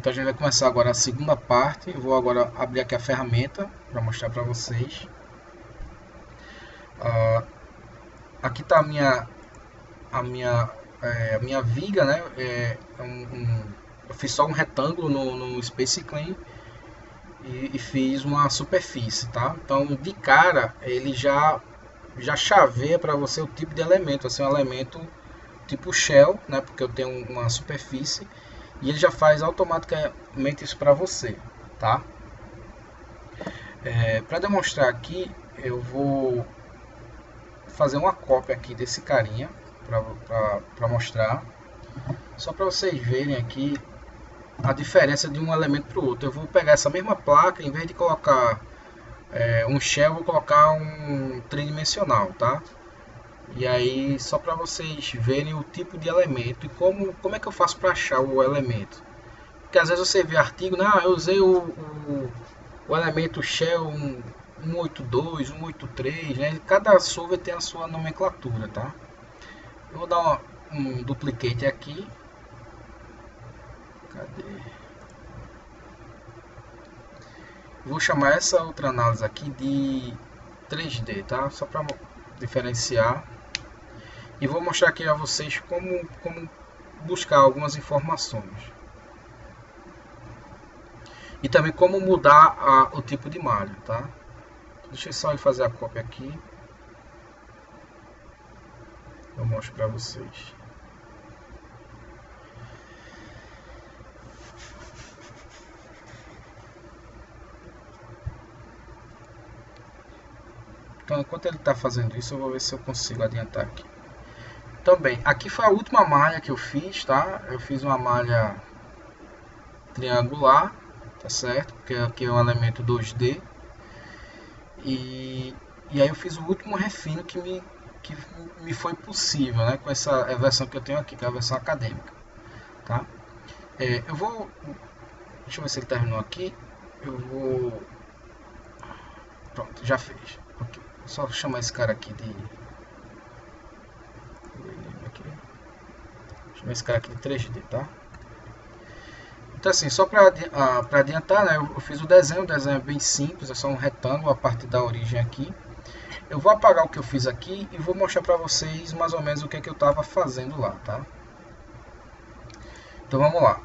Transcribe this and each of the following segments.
Então a gente vai começar agora a segunda parte. Eu vou agora abrir aqui a ferramenta para mostrar para vocês. Aqui está a minha viga, né? Eu fiz só um retângulo no Space Clean e fiz uma superfície, tá? Então de cara ele já chaveia para você o tipo de elemento, assim, um elemento tipo shell, né? Porque eu tenho uma superfície e ele já faz automaticamente isso para você, tá? Para demonstrar aqui, eu vou fazer uma cópia aqui desse carinha para mostrar, só para vocês verem aqui a diferença de um elemento para o outro. Eu vou pegar essa mesma placa, em vez de colocar um shell, eu vou colocar um tridimensional, tá? E aí, só para vocês verem o tipo de elemento e como é que eu faço para achar o elemento. Porque às vezes você vê artigo, não, eu usei o elemento shell 182, 183, né? Cada solver tem a sua nomenclatura, tá? Eu vou dar um duplicate aqui. Cadê? Vou chamar essa outra análise aqui de 3D, tá? Só para diferenciar. E vou mostrar aqui a vocês como buscar algumas informações. E também como mudar o tipo de malha, tá? Deixa eu só fazer a cópia aqui. Eu mostro para vocês. Então, enquanto ele está fazendo isso, eu vou ver se eu consigo adiantar aqui. Também, aqui foi a última malha que eu fiz, tá? Eu fiz uma malha triangular, tá certo? Porque aqui é um elemento 2D. E aí eu fiz o último refino que me foi possível, né? Com essa versão que eu tenho aqui, que é a versão acadêmica, tá? Eu vou... Deixa eu ver se ele terminou aqui. Eu vou... Pronto, já fez. Okay. Só chamar esse cara aqui de... Chamar esse cara aqui de 3D, tá? Então assim, só para adiantar, né? Eu fiz o desenho é bem simples, é só um retângulo a partir da origem aqui. Eu vou apagar o que eu fiz aqui e vou mostrar para vocês mais ou menos o que eu estava fazendo lá, tá? Então vamos lá.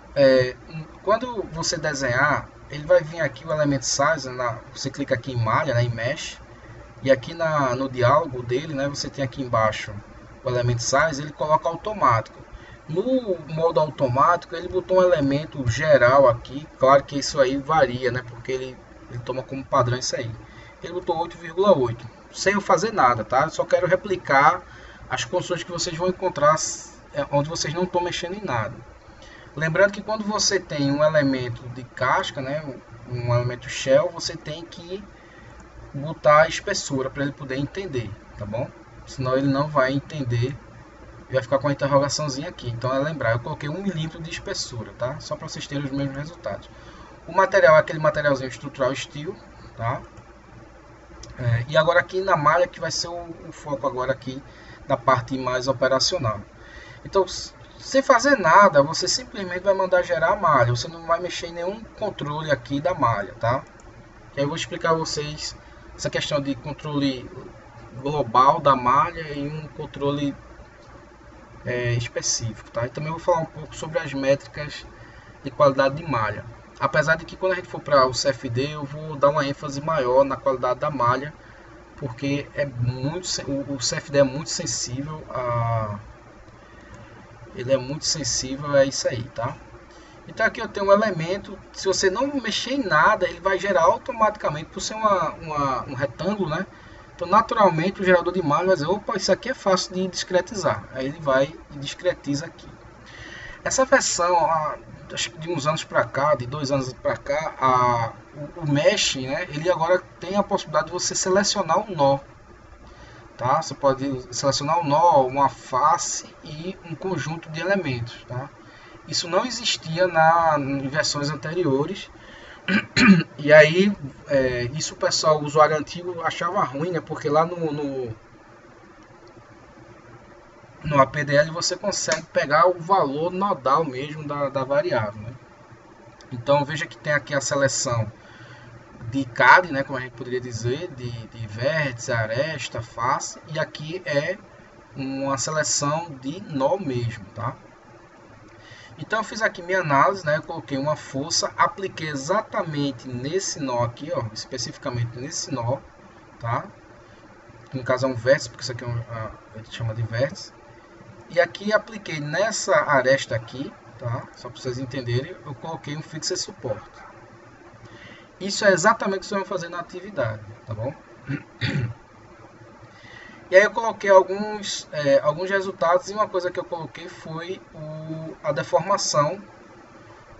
Quando você desenhar, ele vai vir aqui o elemento size, você clica aqui em malha, né, em mesh, e aqui no diálogo dele, né, você tem aqui embaixo o elemento size, ele coloca automático. No modo automático, ele botou um elemento geral aqui, claro que isso aí varia, né, porque ele toma como padrão isso aí. Ele botou 8,8, sem eu fazer nada, tá? Eu só quero replicar as condições que vocês vão encontrar onde vocês não estão mexendo em nada. Lembrando que quando você tem um elemento de casca, né, um elemento shell, você tem que botar a espessura para ele poder entender, tá bom? Senão ele não vai entender e vai ficar com a interrogaçãozinha aqui. Então é lembrar, eu coloquei 1 milímetro de espessura, tá? Só para vocês terem os mesmos resultados. O material é aquele materialzinho estrutural steel, tá? E agora aqui na malha que vai ser o foco agora aqui da parte mais operacional. Então, sem fazer nada, você simplesmente vai mandar gerar a malha. Você não vai mexer em nenhum controle aqui da malha, tá? E aí eu vou explicar a vocês essa questão de controle global da malha e um controle específico, tá? E também vou falar um pouco sobre as métricas de qualidade de malha. Apesar de que quando a gente for para o CFD, eu vou dar uma ênfase maior na qualidade da malha, porque o CFD é muito sensível ele é muito sensível a isso aí, tá? Então aqui eu tenho um elemento, se você não mexer em nada, ele vai gerar automaticamente, por ser um retângulo, né? Então naturalmente o gerador de malha vai dizer, opa, isso aqui é fácil de discretizar. Aí ele vai e discretiza aqui. Essa versão, acho que de uns anos para cá, de 2 anos para cá, o Mesh, né? Ele agora tem a possibilidade de você selecionar um nó. Tá? Você pode selecionar um nó, uma face e um conjunto de elementos, tá? Isso não existia em versões anteriores. E aí, isso o usuário antigo achava ruim, né? Porque lá no APDL você consegue pegar o valor nodal mesmo da variável, né? Então veja que tem aqui a seleção de CAD, né, como a gente poderia dizer, de vértice, aresta, face, e aqui é uma seleção de nó mesmo, tá? Então eu fiz aqui minha análise, né, eu coloquei uma força, apliquei exatamente nesse nó aqui, ó, especificamente nesse nó, tá? No caso é um vértice, porque isso aqui a gente chama de vértice. E aqui apliquei nessa aresta aqui, tá? Só para vocês entenderem, eu coloquei um fixer suporte. Isso é exatamente o que vocês vão fazer na atividade, tá bom? E aí eu coloquei alguns resultados, e uma coisa que eu coloquei foi a deformação,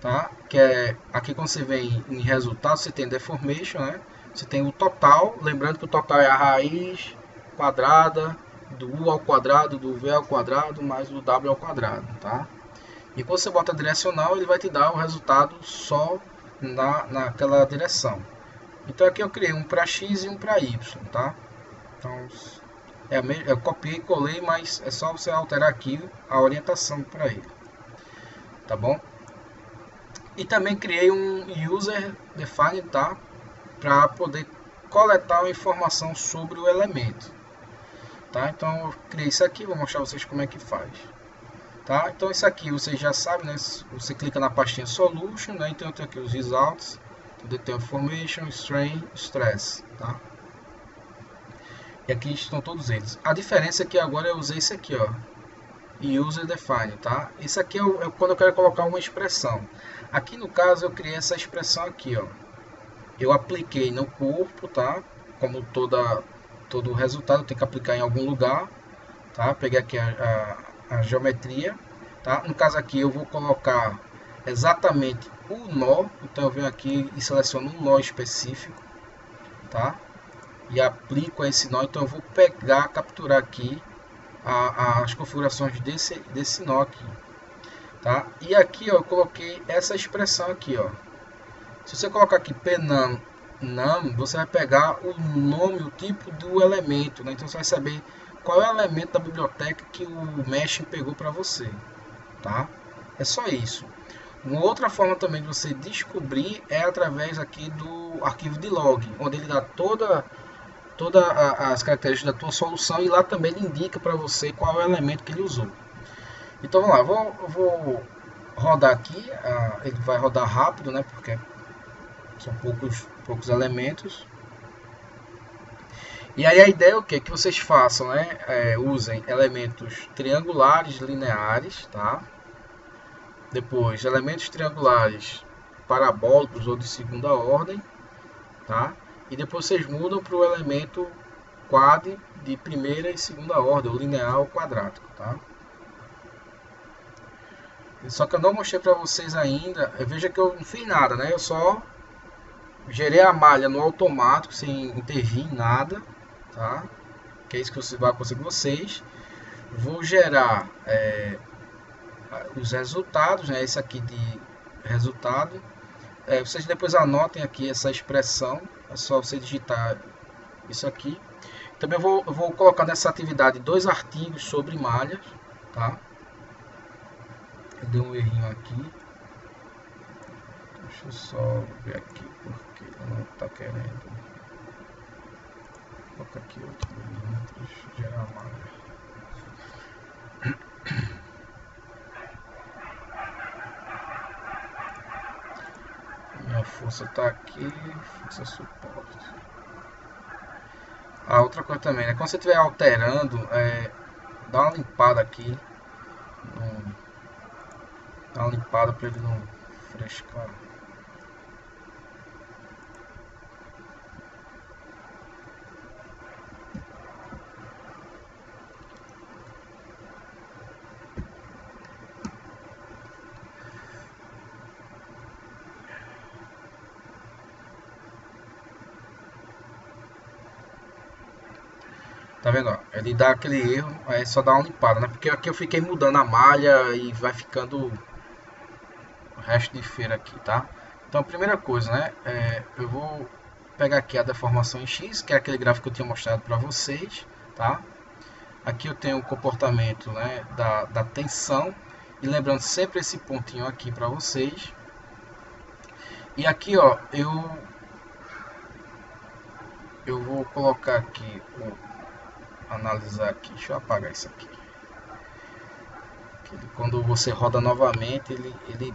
tá? Que é aqui quando você vem em resultado, você tem deformation, né? Você tem o total, lembrando que o total é a raiz quadrada do U ao quadrado, do V ao quadrado, mais o W ao quadrado, tá? E quando você bota direcional, ele vai te dar o resultado só naquela direção. Então aqui eu criei um para X e um para Y, tá? Então eu copiei e colei, mas é só você alterar aqui a orientação para ele, tá bom? E também criei um user define, tá? Para poder coletar uma informação sobre o elemento, tá? Então eu criei isso aqui, vou mostrar vocês como é que faz, tá? Então isso aqui vocês já sabem, né? Você clica na pastinha solution, né? Então eu tenho aqui os results, tem information, strain, stress, tá? E aqui estão todos eles. A diferença é que agora eu usei isso aqui, ó, user define, tá? Isso aqui é quando eu quero colocar uma expressão. Aqui no caso eu criei essa expressão aqui, ó. Eu apliquei no corpo, tá? Como todo resultado tem que aplicar em algum lugar, tá? Peguei aqui a geometria, tá? No caso aqui eu vou colocar exatamente o nó, então eu venho aqui e seleciono um nó específico, tá? E aplico esse nó, então eu vou pegar, capturar aqui as configurações desse nó aqui, tá? E aqui ó, eu coloquei essa expressão aqui, ó. Se você colocar aqui pnum num, você vai pegar o nome, o tipo do elemento, né? Então você vai saber qual é o elemento da biblioteca que o Mesh pegou para você, tá? É só isso. Uma outra forma também de você descobrir é através aqui do arquivo de log, onde ele dá todas as características da tua solução, e lá também ele indica para você qual é o elemento que ele usou. Então vamos lá, eu vou rodar aqui, ele vai rodar rápido, né? Porque são poucos elementos. E aí a ideia é o que? Que vocês façam, né? Usem elementos triangulares lineares, tá? Depois, elementos triangulares parabólicos ou de segunda ordem, tá? E depois vocês mudam para o elemento quad de primeira e segunda ordem, ou linear ou quadrático, tá? Só que eu não mostrei para vocês ainda. Veja que eu não fiz nada, né? Eu só gerei a malha no automático, sem intervir em nada, tá? Que é isso que vai conseguir vocês. Vou gerar os resultados, né? Esse aqui de resultado. Vocês depois anotem aqui essa expressão. É só você digitar isso aqui. Também eu vou colocar nessa atividade 2 artigos sobre malhas, tá? Eu dei um errinho aqui. Deixa eu só ver aqui porque não está querendo. Vou colocar aqui outro milímetros, gerar malha. Minha força está aqui, força suporte. Outra coisa também, né? Quando você estiver alterando, dá uma limpada aqui. Dá uma limpada para ele não frescar. Tá vendo? Ó? Ele dá aquele erro, aí só dá uma limpada, né? Porque aqui eu fiquei mudando a malha e vai ficando o resto de feira aqui, tá? Então, a primeira coisa, né? Eu vou pegar aqui a deformação em X, que é aquele gráfico que eu tinha mostrado para vocês, tá? Aqui eu tenho o comportamento, né, da tensão. E lembrando sempre esse pontinho aqui para vocês. E aqui, ó, eu vou colocar aqui, vou analisar aqui, deixa eu apagar isso aqui. Quando você roda novamente, ele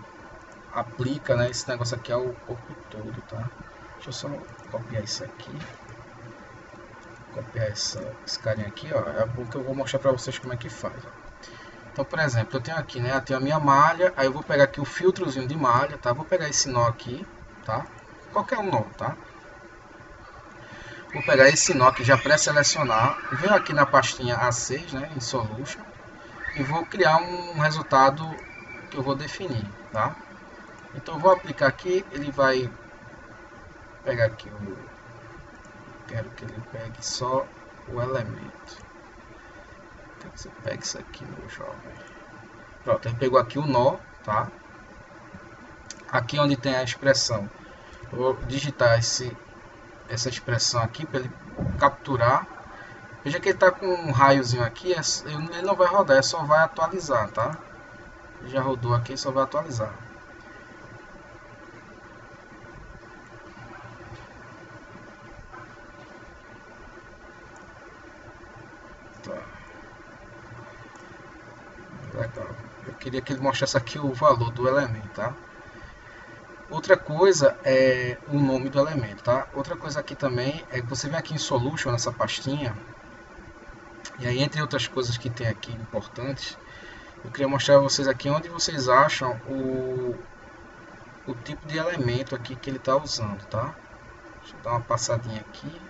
aplica, né, esse negócio aqui ao corpo todo, tá? Deixa eu só copiar isso aqui. Copiar esse carinha aqui, ó. É bom que eu vou mostrar pra vocês como é que faz, ó. Então, por exemplo, eu tenho aqui, né? Eu tenho a minha malha, aí eu vou pegar aqui o filtrozinho de malha, tá? Vou pegar esse nó aqui, tá? Qualquer um nó, tá? Vou pegar esse nó que já pré-selecionar, venho aqui na pastinha A6, né? Em Solution, e vou criar um resultado que eu vou definir, tá? Então eu vou aplicar aqui, ele vai pegar aqui o... Quero que ele pegue só o elemento. Quero que você pegue isso aqui, meu jovem. Pronto, ele pegou aqui o nó, tá? Aqui onde tem a expressão, eu vou digitar essa expressão aqui para ele capturar. Veja que ele está com um raiozinho aqui, ele não vai rodar, só vai atualizar, tá? Já rodou aqui, só vai atualizar. Tá. Legal. Eu queria que ele mostrasse aqui o valor do elemento, tá? Outra coisa é o nome do elemento, tá? Outra coisa aqui também é que você vem aqui em Solution, nessa pastinha, e aí entre outras coisas que tem aqui importantes, eu queria mostrar a vocês aqui onde vocês acham o tipo de elemento aqui que ele está usando, tá? Deixa eu dar uma passadinha aqui.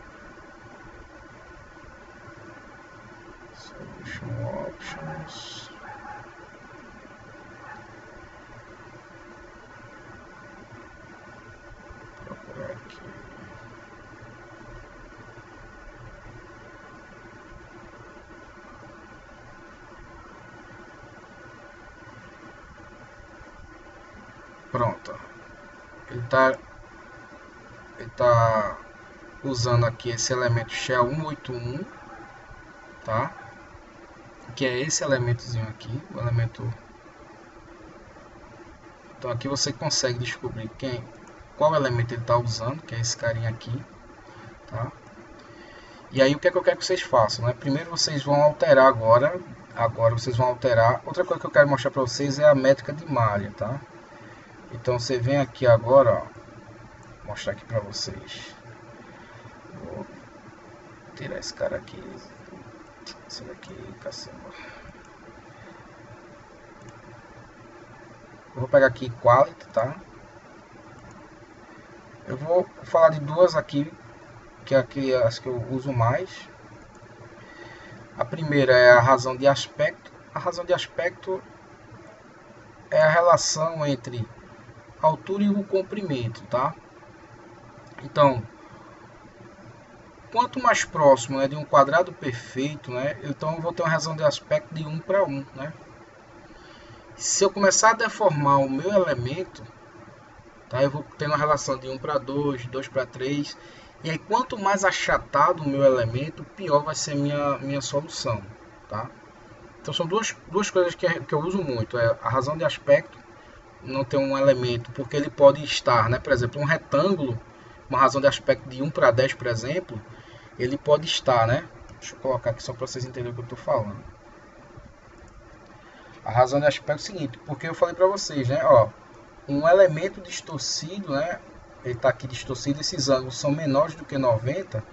Solution Options. Procurar aqui. Pronto. Ele tá usando aqui esse elemento Shell 181, tá? Que é esse elementozinho aqui, o elemento. Então aqui você consegue descobrir qual elemento ele está usando, que é esse carinha aqui, tá? E aí o que é que eu quero que vocês façam, né? Primeiro vocês vão alterar agora vocês vão alterar. Outra coisa que eu quero mostrar para vocês é a métrica de malha, tá? Então você vem aqui agora, ó, vou mostrar aqui para vocês. Vou tirar esse cara aqui, esse daqui, caçamba. Eu vou pegar aqui Quality, tá? Eu vou falar de duas aqui, que aqui é as que eu uso mais. A primeira é a razão de aspecto. A razão de aspecto é a relação entre a altura e o comprimento, tá? Então, quanto mais próximo, né, de um quadrado perfeito, né, então eu vou ter uma razão de aspecto de 1 para 1, né? Se eu começar a deformar o meu elemento, tá, eu vou ter uma relação de 1 para 2, 2 para 3, e aí quanto mais achatado o meu elemento, pior vai ser minha solução, tá? Então são duas coisas que eu uso muito, é a razão de aspecto, não ter um elemento, porque ele pode estar, né, por exemplo, um retângulo, uma razão de aspecto de 1 para 10, por exemplo, ele pode estar, né? Deixa eu colocar aqui só para vocês entenderem o que eu estou falando. A razão de aspecto é o seguinte, porque eu falei para vocês, né, ó, um elemento distorcido, né, ele está aqui distorcido, esses ângulos são menores do que 90,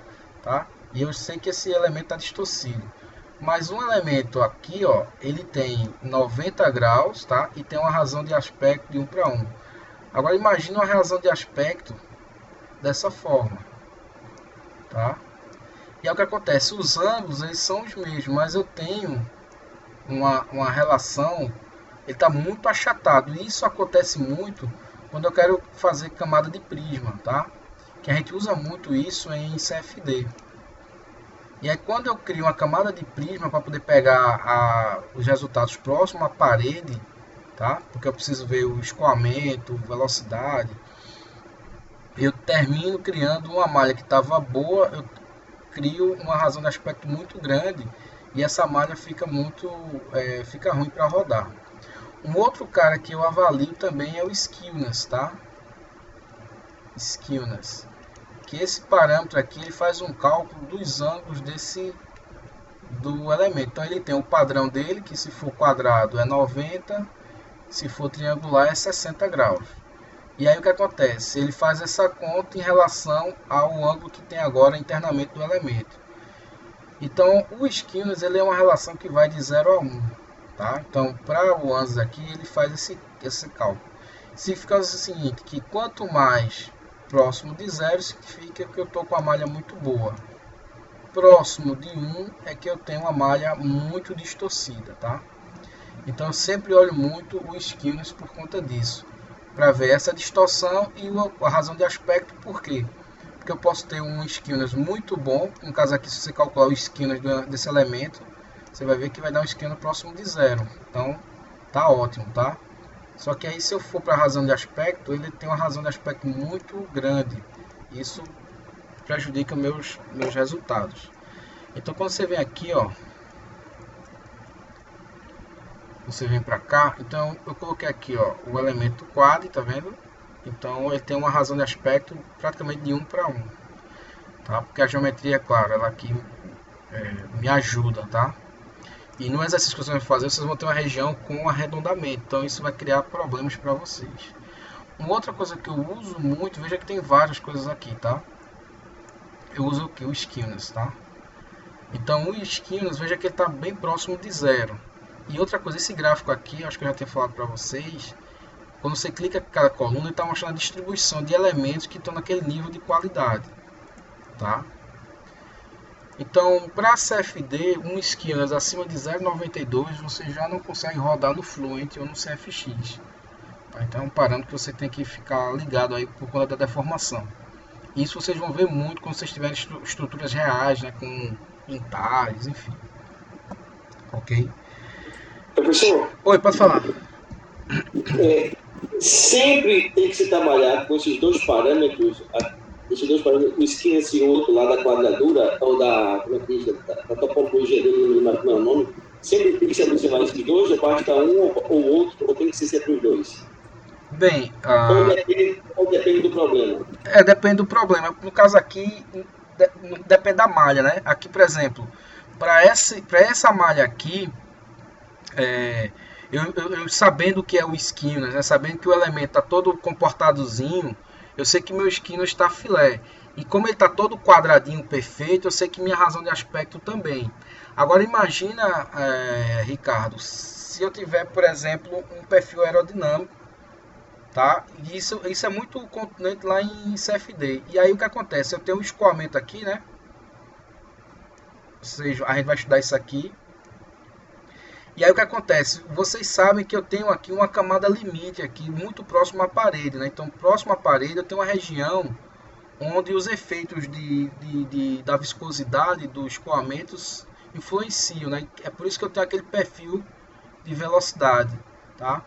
tá? E eu sei que esse elemento está distorcido. Mas um elemento aqui, ó, ele tem 90 graus, tá? E tem uma razão de aspecto de 1 para 1. Agora imagine uma razão de aspecto dessa forma, tá? E é o que acontece, os ângulos eles são os mesmos, mas eu tenho uma relação, ele está muito achatado. E isso acontece muito quando eu quero fazer camada de prisma, tá? Que a gente usa muito isso em CFD. E aí quando eu crio uma camada de prisma para poder pegar os resultados próximos à parede, tá? Porque eu preciso ver o escoamento, velocidade. Eu termino criando uma malha que estava boa, eu crio uma razão de aspecto muito grande e essa malha fica fica ruim para rodar. Um outro cara que eu avalio também é o Skewness, tá? skewness, que esse parâmetro aqui ele faz um cálculo dos ângulos do elemento. Então ele tem o padrão dele, que se for quadrado é 90, se for triangular é 60 graus. E aí o que acontece? Ele faz essa conta em relação ao ângulo que tem agora internamente do elemento. Então o skewness ele é uma relação que vai de 0 a 1. Tá? Então para o ANSYS aqui ele faz esse cálculo. Significa o seguinte, que quanto mais próximo de 0 significa que eu estou com a malha muito boa. Próximo de 1 é que eu tenho uma malha muito distorcida, tá? Então eu sempre olho muito o skewness por conta disso, para ver essa distorção e a razão de aspecto. Por quê? Porque eu posso ter um skewness muito bom, no caso aqui se você calcular o skewness desse elemento, você vai ver que vai dar um skewness próximo de 0, então tá ótimo, tá? Só que aí se eu for para a razão de aspecto, ele tem uma razão de aspecto muito grande, isso prejudica meus resultados. Então quando você vem aqui, ó, você vem para cá, então eu coloquei aqui, ó, o elemento quad, tá vendo? Então ele tem uma razão de aspecto praticamente de 1 para 1, tá? Porque a geometria, é claro, ela aqui me ajuda, tá? E no exercício que vocês vão fazer, vocês vão ter uma região com arredondamento, então isso vai criar problemas para vocês. Uma outra coisa que eu uso muito, veja que tem várias coisas aqui, tá? Eu uso aqui o skewness, tá? Então o skewness, veja que ele está bem próximo de 0. E outra coisa, esse gráfico aqui, acho que eu já tinha falado para vocês, quando você clica em cada coluna, ele está mostrando a distribuição de elementos que estão naquele nível de qualidade, tá? Então, para CFD, um skewness acima de 0,92 você já não consegue rodar no Fluent ou no CFX. Tá? Então é um parâmetro que você tem que ficar ligado aí por conta da deformação. Isso vocês vão ver muito quando vocês tiverem estruturas reais, né, com entalhes, enfim. Ok? Professor? Oi, pode falar. Sempre tem que se trabalhar com esses dois parâmetros, o skewness e o outro lá da quadradura, ou como é que diz, da topologia dele, não é o nome, sempre tem que se aproximar esses dois, ou basta um ou outro, ou tem que ser sempre os dois? Bem, ou depende do problema? Depende do problema. No caso aqui, depende da malha, né? Aqui, por exemplo, para essa malha aqui, eu sabendo o que é o skewness, né? Sabendo que o elemento está todo comportadozinho, eu sei que meu skewness está filé. E como ele está todo quadradinho, perfeito, eu sei que minha razão de aspecto também. Agora imagina, Ricardo, se eu tiver, por exemplo, um perfil aerodinâmico, tá? E isso é muito contundente lá em CFD. E aí o que acontece? Eu tenho um escoamento aqui, né? Ou seja, a gente vai estudar isso aqui. E aí o que acontece? Vocês sabem que eu tenho aqui uma camada limite aqui, muito próximo à parede, né? Então, próximo à parede eu tenho uma região onde os efeitos da viscosidade dos escoamentos influenciam, né? É por isso que eu tenho aquele perfil de velocidade, tá?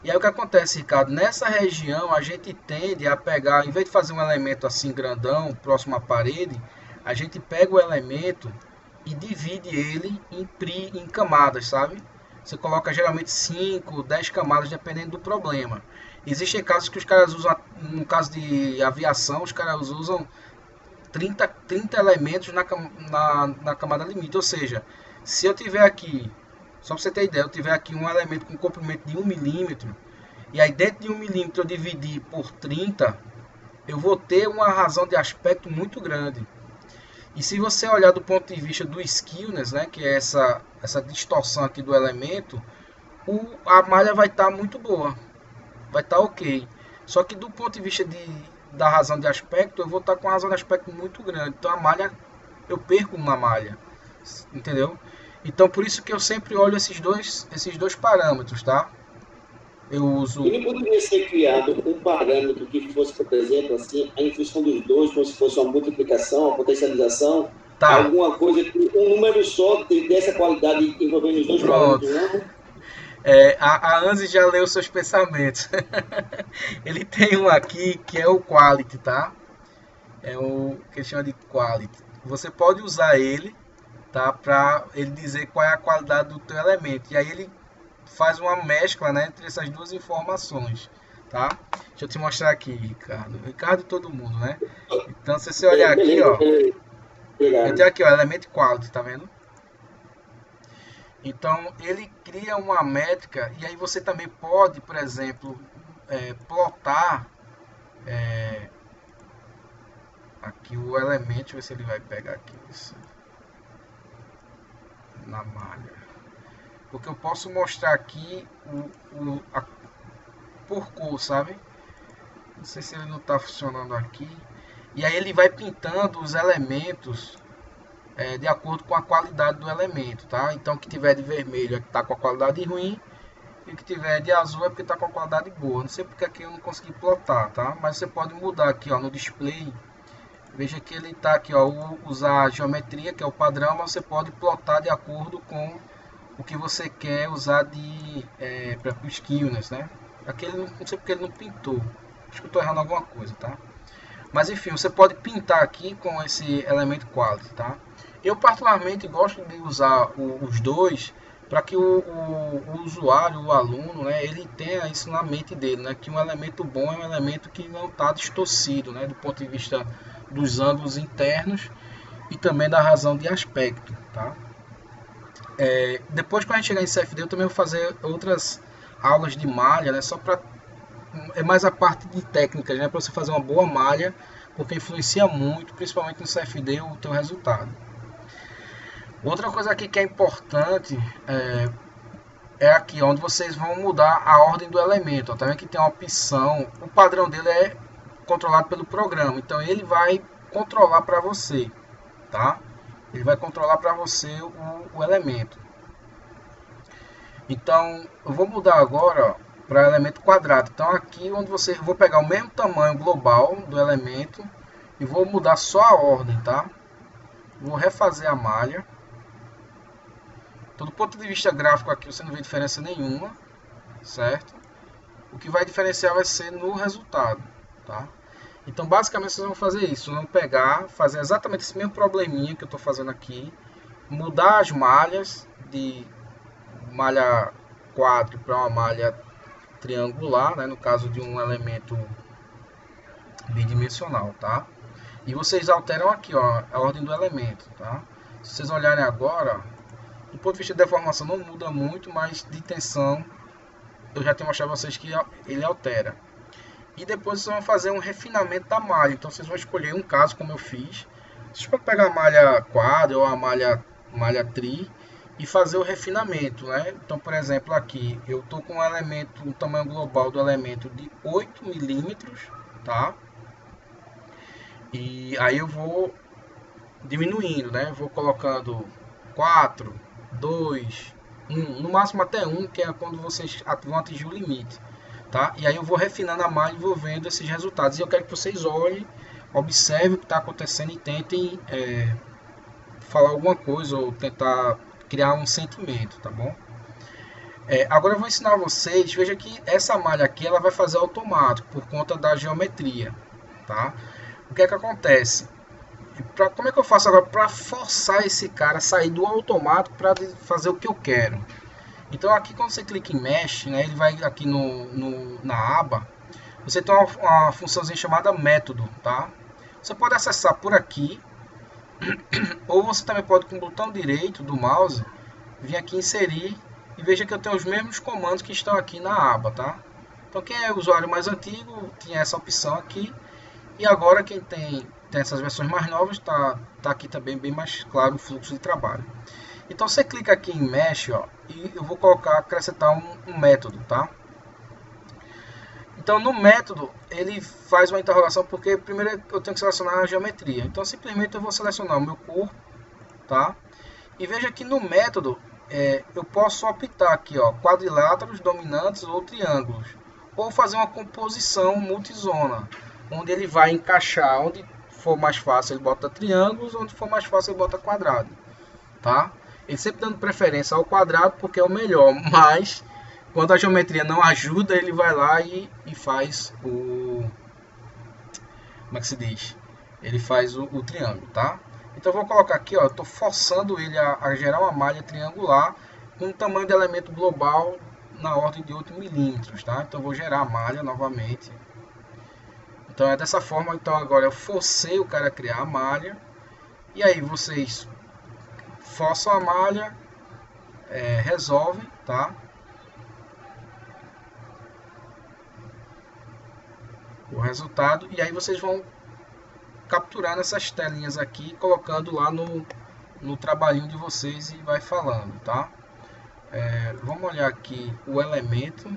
E aí o que acontece, Ricardo? Nessa região a gente tende a pegar, em vez de fazer um elemento assim grandão, próximo à parede, a gente pega o elemento e divide ele em camadas, sabe? Você coloca geralmente 5, 10 camadas, dependendo do problema. Existem casos que os caras usam, no caso de aviação, os caras usam 30 elementos na camada limite. Ou seja, se eu tiver aqui, só para você ter ideia, eu tiver aqui um elemento com comprimento de 1 milímetro, e aí dentro de 1 milímetro eu dividir por 30, eu vou ter uma razão de aspecto muito grande. E se você olhar do ponto de vista do skewness, né, que é essa distorção aqui do elemento, a malha vai estar muito boa, vai estar ok. Só que do ponto de vista da razão de aspecto, eu vou estar com uma razão de aspecto muito grande. Então a malha, eu perco na malha, entendeu? Então por isso que eu sempre olho esses dois parâmetros, tá? Eu uso... E não poderia ser criado um parâmetro que fosse, por exemplo, assim, em função dos dois, como se fosse uma multiplicação, uma potencialização, Tá. Alguma coisa que um número só dessa qualidade envolvendo os dois parâmetros, não? A Anzi já leu seus pensamentos. Ele tem um aqui que é o quality, tá? É o que ele chama de quality. Você pode usar ele, tá? Para ele dizer qual é a qualidade do teu elemento. E aí ele faz uma mescla, né, entre essas duas informações, tá? Deixa eu te mostrar aqui, Ricardo. Ricardo e todo mundo, né? Então, se você olhar aqui, Beleza, ó, beleza. eu tenho Obrigado. aqui, ó, Element Quality, tá vendo? Então, ele cria uma métrica e aí você também pode, por exemplo, plotar aqui o elemento, deixa eu ver se ele vai pegar aqui isso na malha. Porque eu posso mostrar aqui por cor, sabe? Não sei se ele não está funcionando aqui. E aí ele vai pintando os elementos de acordo com a qualidade do elemento, tá? Então o que tiver de vermelho é que está com a qualidade ruim e o que tiver de azul é porque está com a qualidade boa. Não sei porque aqui eu não consegui plotar, tá? Mas você pode mudar aqui, ó, no display. Veja que ele está aqui, ó, usar a geometria, que é o padrão, mas você pode plotar de acordo com o que você quer usar de para o skewness, né? Aqui ele não sei porque ele não pintou. Acho que eu estou errando alguma coisa, tá? Mas enfim, você pode pintar aqui com esse elemento quality, tá? Eu particularmente gosto de usar os dois para que o usuário, o aluno, né, ele tenha isso na mente dele, né, que um elemento bom é um elemento que não está distorcido, né, do ponto de vista dos ângulos internos e também da razão de aspecto, tá? Depois, quando a gente chegar em CFD, eu também vou fazer outras aulas de malha, né, só para mais a parte de técnicas, né, para você fazer uma boa malha, porque influencia muito, principalmente no CFD, o teu resultado. Outra coisa aqui que é importante é aqui onde vocês vão mudar a ordem do elemento. Ó, tá vendo que tem uma opção, o padrão dele é controlado pelo programa, então ele vai controlar para você, tá? Ele vai controlar para você o elemento. Então eu vou mudar agora para elemento quadrado. Então aqui onde você vou pegar o mesmo tamanho global do elemento e vou mudar só a ordem, tá? Vou refazer a malha. Então, do ponto de vista gráfico aqui você não vê diferença nenhuma, certo? O que vai diferenciar vai ser no resultado, tá? Então basicamente vocês vão fazer isso, vão pegar, fazer exatamente esse mesmo probleminha que eu estou fazendo aqui, mudar as malhas de malha quadro para uma malha triangular, né, no caso de um elemento bidimensional, tá? E vocês alteram aqui, ó, a ordem do elemento, tá? Se vocês olharem agora, do ponto de vista de deformação não muda muito, mas de tensão eu já tenho mostrado a vocês que ele altera. E depois vocês vão fazer um refinamento da malha, então vocês vão escolher um caso como eu fiz. Vocês podem pegar a malha quadra ou a malha tri e fazer o refinamento, né? Então, por exemplo, aqui eu estou com um elemento, um tamanho global do elemento de 8 milímetros, tá? E aí eu vou diminuindo, né? Vou colocando 4, 2, 1, no máximo até 1, que é quando vocês vão atingir o limite, tá? E aí eu vou refinando a malha e vou vendo esses resultados. E eu quero que vocês olhem, observem o que está acontecendo e tentem falar alguma coisa ou tentar criar um sentimento, tá bom? Agora eu vou ensinar vocês, veja que essa malha aqui ela vai fazer automático por conta da geometria, tá? O que é que acontece? Como é que eu faço agora para forçar esse cara a sair do automático para fazer o que eu quero? Então aqui quando você clica em Mesh, né, ele vai aqui na aba, você tem uma funçãozinha chamada método, tá? Você pode acessar por aqui, ou você também pode com o botão direito do mouse, vir aqui inserir e veja que eu tenho os mesmos comandos que estão aqui na aba, tá? Então quem é usuário mais antigo tinha essa opção aqui, e agora quem tem essas versões mais novas, tá aqui também bem mais claro o fluxo de trabalho. Então você clica aqui em Mesh, ó, e eu vou acrescentar um método, tá? Então no método ele faz uma interrogação porque primeiro eu tenho que selecionar a geometria. Então simplesmente eu vou selecionar o meu corpo, tá? E veja que no método eu posso optar aqui, ó, quadriláteros, dominantes ou triângulos, ou fazer uma composição multizona, onde ele vai encaixar onde for mais fácil ele bota triângulos, onde for mais fácil ele bota quadrado, tá? Ele sempre dando preferência ao quadrado porque é o melhor, mas quando a geometria não ajuda, ele vai lá e faz o... Como é que se diz? Ele faz o triângulo, tá? Então eu vou colocar aqui, ó, eu estou forçando ele a gerar uma malha triangular com um tamanho de elemento global na ordem de 8 milímetros, tá? Então eu vou gerar a malha novamente. Então é dessa forma. Então agora eu forcei o cara a criar a malha. E aí vocês forçam a malha, resolvem, tá? O resultado. E aí vocês vão capturando essas telinhas aqui, colocando lá no trabalhinho de vocês e vai falando, tá? Vamos olhar aqui o elemento,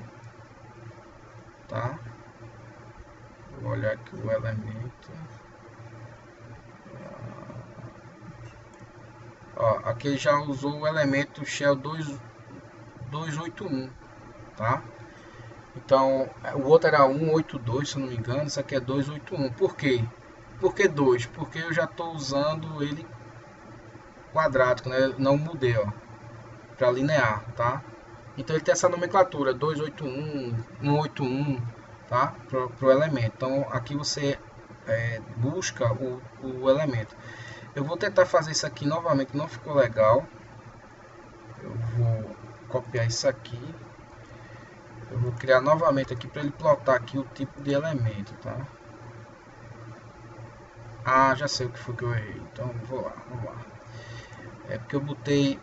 tá? Vou olhar aqui o elemento. Ó, aqui já usou o elemento Shell 281, tá? Então, o outro era 182, se eu não me engano, isso aqui é 281. Por quê? Por que 2? Porque eu já estou usando ele quadrático, né? Não mudei, ó, para linear, tá? Então ele tem essa nomenclatura 281, 181, tá? Pro elemento. Então aqui você busca o elemento. Eu vou tentar fazer isso aqui novamente, não ficou legal. Eu vou copiar isso aqui. Eu vou criar novamente aqui para ele plotar aqui o tipo de elemento, tá? Ah, já sei o que foi que eu errei. Então vou lá, vamos lá. É porque eu botei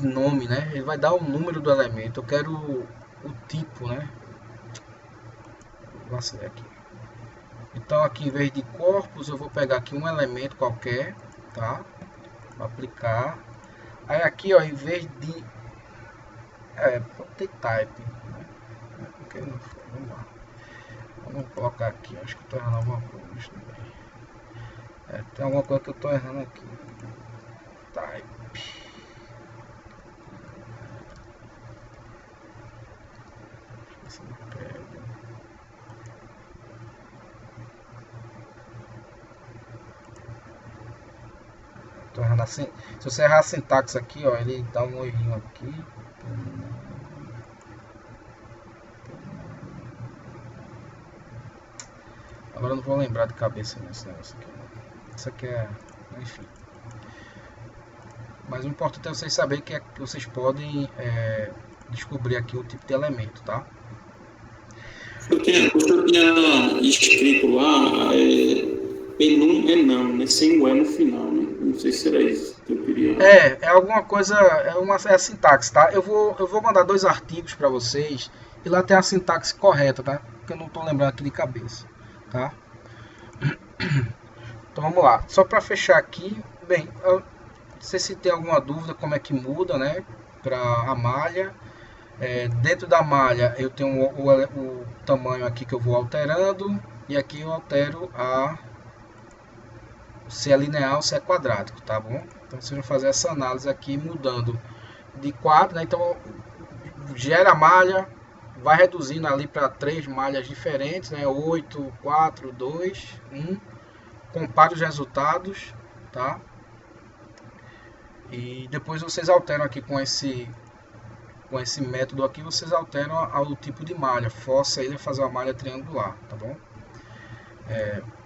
nome, né? Ele vai dar o número do elemento. Eu quero o tipo, né? Vou acender aqui. Então aqui em vez de corpos eu vou pegar aqui um elemento qualquer, tá? Vou aplicar. Aí aqui, ó, em vez de pode ter type, né? Porque não foi. Vamos lá. Vamos colocar aqui. Acho que eu tô errando alguma coisa também. Tem alguma coisa que eu tô errando aqui. Type. Tô errando assim. Se você errar a sintaxe aqui, ó, ele dá um errinho aqui. Agora eu não vou lembrar de cabeça nesse negócio aqui. Isso aqui enfim. Mas o importante é vocês saberem que vocês podem descobrir aqui o tipo de elemento, tá? Eu tinha escrito lá, penum é não, né? Sem o E no final, né? Não sei se era isso que eu queria. É alguma coisa, é a sintaxe, tá? Eu vou mandar 2 artigos para vocês e lá tem a sintaxe correta, tá? Porque eu não tô lembrando aqui de cabeça, tá? Então vamos lá. Só para fechar aqui, bem, não sei se tem alguma dúvida como é que muda, né? Para a malha. Dentro da malha eu tenho o tamanho aqui que eu vou alterando e aqui eu altero se é linear ou se é quadrático, tá bom? Então vocês vão fazer essa análise aqui mudando de quadro, né? Então gera a malha, vai reduzindo ali para 3 malhas diferentes, né? 8, 4, 2, 1. Compare os resultados, tá? E depois vocês alteram aqui com esse método aqui, vocês alteram ao tipo de malha, força ele a fazer uma malha triangular, tá bom?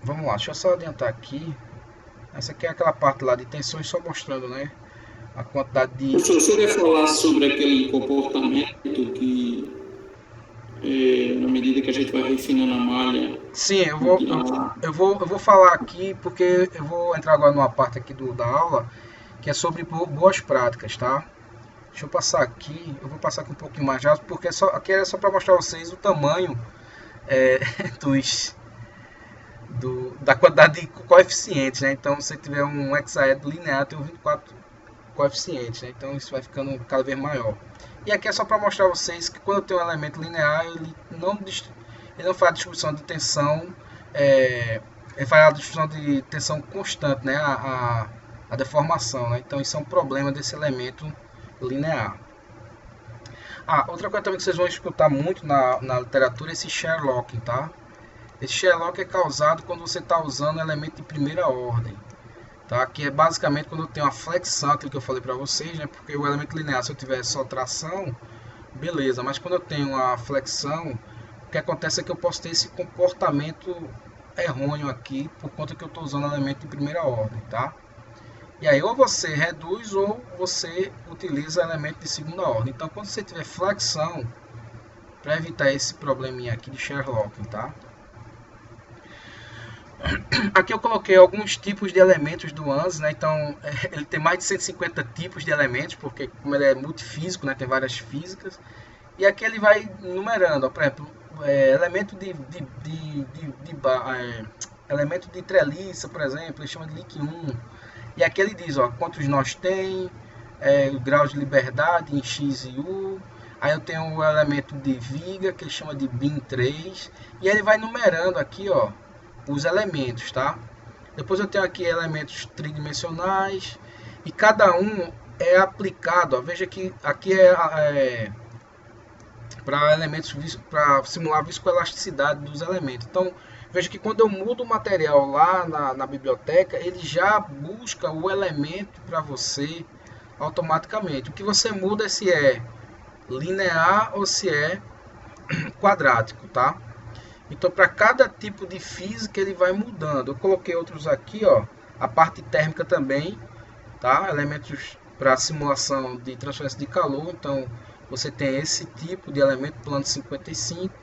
Vamos lá, deixa eu só adiantar aqui. Essa aqui é aquela parte lá de tensões, só mostrando, né, a quantidade de... Professor, você quer falar sobre aquele comportamento que, na medida que a gente vai refinando a malha... Sim, eu vou falar aqui, porque eu vou entrar agora numa parte aqui da aula, que é sobre boas práticas, tá? Deixa eu passar aqui, eu vou passar aqui um pouquinho mais rápido, porque aqui era só para mostrar a vocês o tamanho da quantidade de coeficientes, né? Então, se tiver um hexaedro linear, tem 24 coeficientes, né? Então, isso vai ficando cada vez maior. E aqui é só para mostrar a vocês que quando eu tenho um elemento linear, ele não faz a distribuição de tensão, ele faz a distribuição de tensão constante, né? A deformação, né? Então, isso é um problema desse elemento linear. Outra coisa também que vocês vão escutar muito na literatura é esse Sherlock, tá? Esse Sherlock é causado quando você está usando elemento de primeira ordem, tá? Que é basicamente quando eu tenho uma flexão, aquilo que eu falei para vocês, né? Porque o elemento linear, se eu tiver só tração, beleza, mas quando eu tenho uma flexão, o que acontece é que eu posso ter esse comportamento errôneo aqui, por conta que eu estou usando elemento de primeira ordem, tá? E aí ou você reduz ou você utiliza elemento de segunda ordem. Então quando você tiver flexão, para evitar esse probleminha aqui de Sherlock, tá? Aqui eu coloquei alguns tipos de elementos do ANSYS, né? Então ele tem mais de 150 tipos de elementos, porque como ele é multifísico, né? Tem várias físicas. E aqui ele vai numerando, ó, por exemplo, elemento elemento de treliça, por exemplo, ele chama de LIC 1. E aqui ele diz, ó, quantos nós tem, o grau de liberdade em X e U. Aí eu tenho o elemento de viga, que ele chama de BIM 3. E ele vai numerando aqui, ó, os elementos, tá? Depois eu tenho aqui elementos tridimensionais. E cada um é aplicado, ó, veja que aqui para elementos, para simular a viscoelasticidade dos elementos. Então, veja que quando eu mudo o material lá na biblioteca, ele já busca o elemento para você automaticamente. O que você muda é se é linear ou se é quadrático, tá? Então, para cada tipo de física, ele vai mudando. Eu coloquei outros aqui, ó, a parte térmica também, tá? Elementos para simulação de transferência de calor. Então, você tem esse tipo de elemento, plano 55,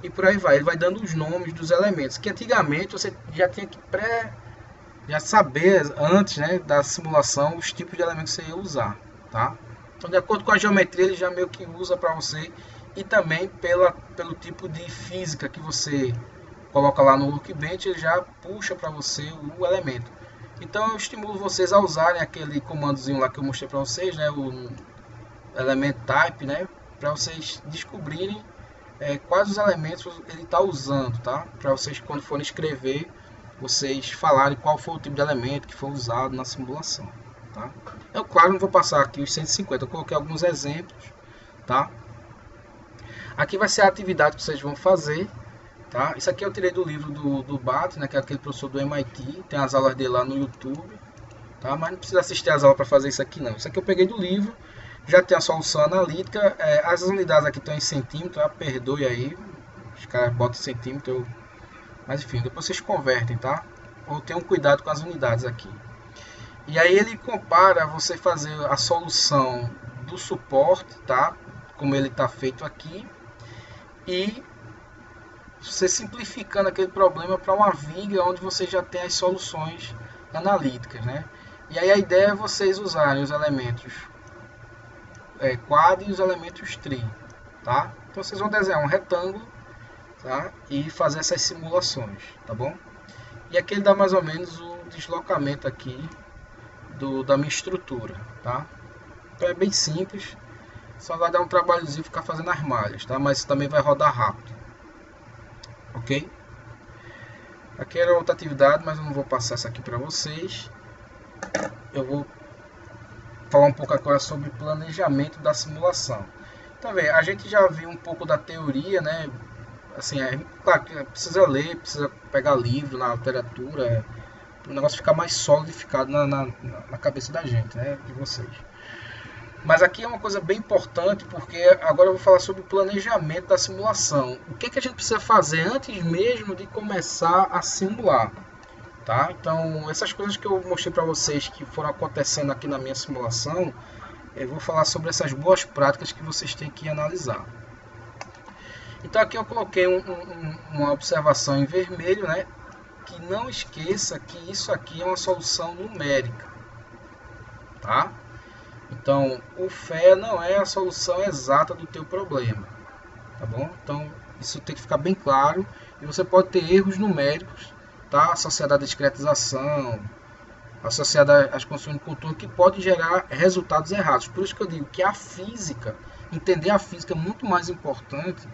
e por aí vai. Ele vai dando os nomes dos elementos, que antigamente você já tinha que já saber antes, né, da simulação os tipos de elementos que você ia usar, tá? Então, de acordo com a geometria, ele já meio que usa para você, e também pelo tipo de física que você coloca lá no Workbench, ele já puxa para você o elemento. Então, eu estimulo vocês a usarem aquele comandozinho lá que eu mostrei para vocês, né, o element type, né, para vocês descobrirem quais os elementos ele está usando, tá? Para vocês, quando forem escrever, vocês falarem qual foi o tipo de elemento que foi usado na simulação, tá? Eu, claro, não vou passar aqui os 150, eu coloquei alguns exemplos, tá? Aqui vai ser a atividade que vocês vão fazer, tá? Isso aqui eu tirei do livro do Bart, né, que é aquele professor do MIT, tem as aulas dele lá no YouTube, tá? Mas não precisa assistir as aulas para fazer isso aqui, não. Isso aqui eu peguei do livro. Já tem a solução analítica, as unidades aqui estão em centímetro, perdoe aí, os caras botam em centímetro, mas enfim, depois vocês convertem, tá? Ou tenham cuidado com as unidades aqui. E aí ele compara você fazer a solução do suporte, tá? Como ele está feito aqui, e você simplificando aquele problema para uma viga onde você já tem as soluções analíticas, né? E aí a ideia é vocês usarem os elementos quad e os elementos tri, tá? Então vocês vão desenhar um retângulo, tá? E fazer essas simulações, tá bom? E aqui ele dá mais ou menos o deslocamento aqui da minha estrutura, tá? Então é bem simples, só vai dar um trabalhozinho ficar fazendo as malhas, tá? Mas também vai rodar rápido, ok? Aqui era outra atividade, mas eu não vou passar essa aqui para vocês. Eu vou falar um pouco agora sobre planejamento da simulação. Então, a gente já viu um pouco da teoria, né? Assim, claro que precisa ler, precisa pegar livro na literatura, para o negócio ficar mais solidificado na cabeça da gente, né? De vocês. Mas aqui é uma coisa bem importante, porque agora eu vou falar sobre o planejamento da simulação. O que a gente precisa fazer antes mesmo de começar a simular? Tá? Então, essas coisas que eu mostrei para vocês que foram acontecendo aqui na minha simulação, eu vou falar sobre essas boas práticas que vocês têm que analisar. Então, aqui eu coloquei uma observação em vermelho, né? Que não esqueça que isso aqui é uma solução numérica, tá? Então, o FE não é a solução exata do teu problema, tá bom? Então, isso tem que ficar bem claro, e você pode ter erros numéricos, tá? Associada à discretização, associada às condições de contorno, que pode gerar resultados errados. Por isso que eu digo que a física, entender a física é muito mais importante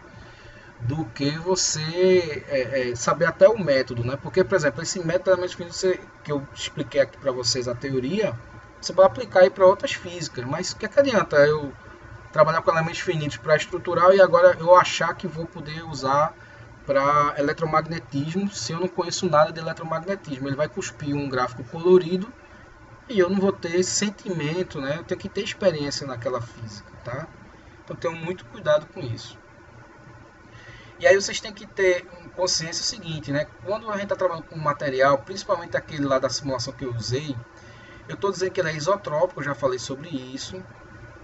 do que você saber até o método, né? Porque, por exemplo, esse método de elementos finitos que eu expliquei aqui para vocês, a teoria, você pode aplicar aí para outras físicas, mas o que adianta eu trabalhar com elementos finitos para estrutural e agora eu achar que vou poder usar para eletromagnetismo, se eu não conheço nada de eletromagnetismo? Ele vai cuspir um gráfico colorido e eu não vou ter esse sentimento, né? Eu tenho que ter experiência naquela física, tá? Então tenham muito cuidado com isso. E aí vocês têm que ter consciência seguinte, né? Quando a gente está trabalhando com material, principalmente aquele lá da simulação que eu usei, eu estou dizendo que ele é isotrópico, eu já falei sobre isso,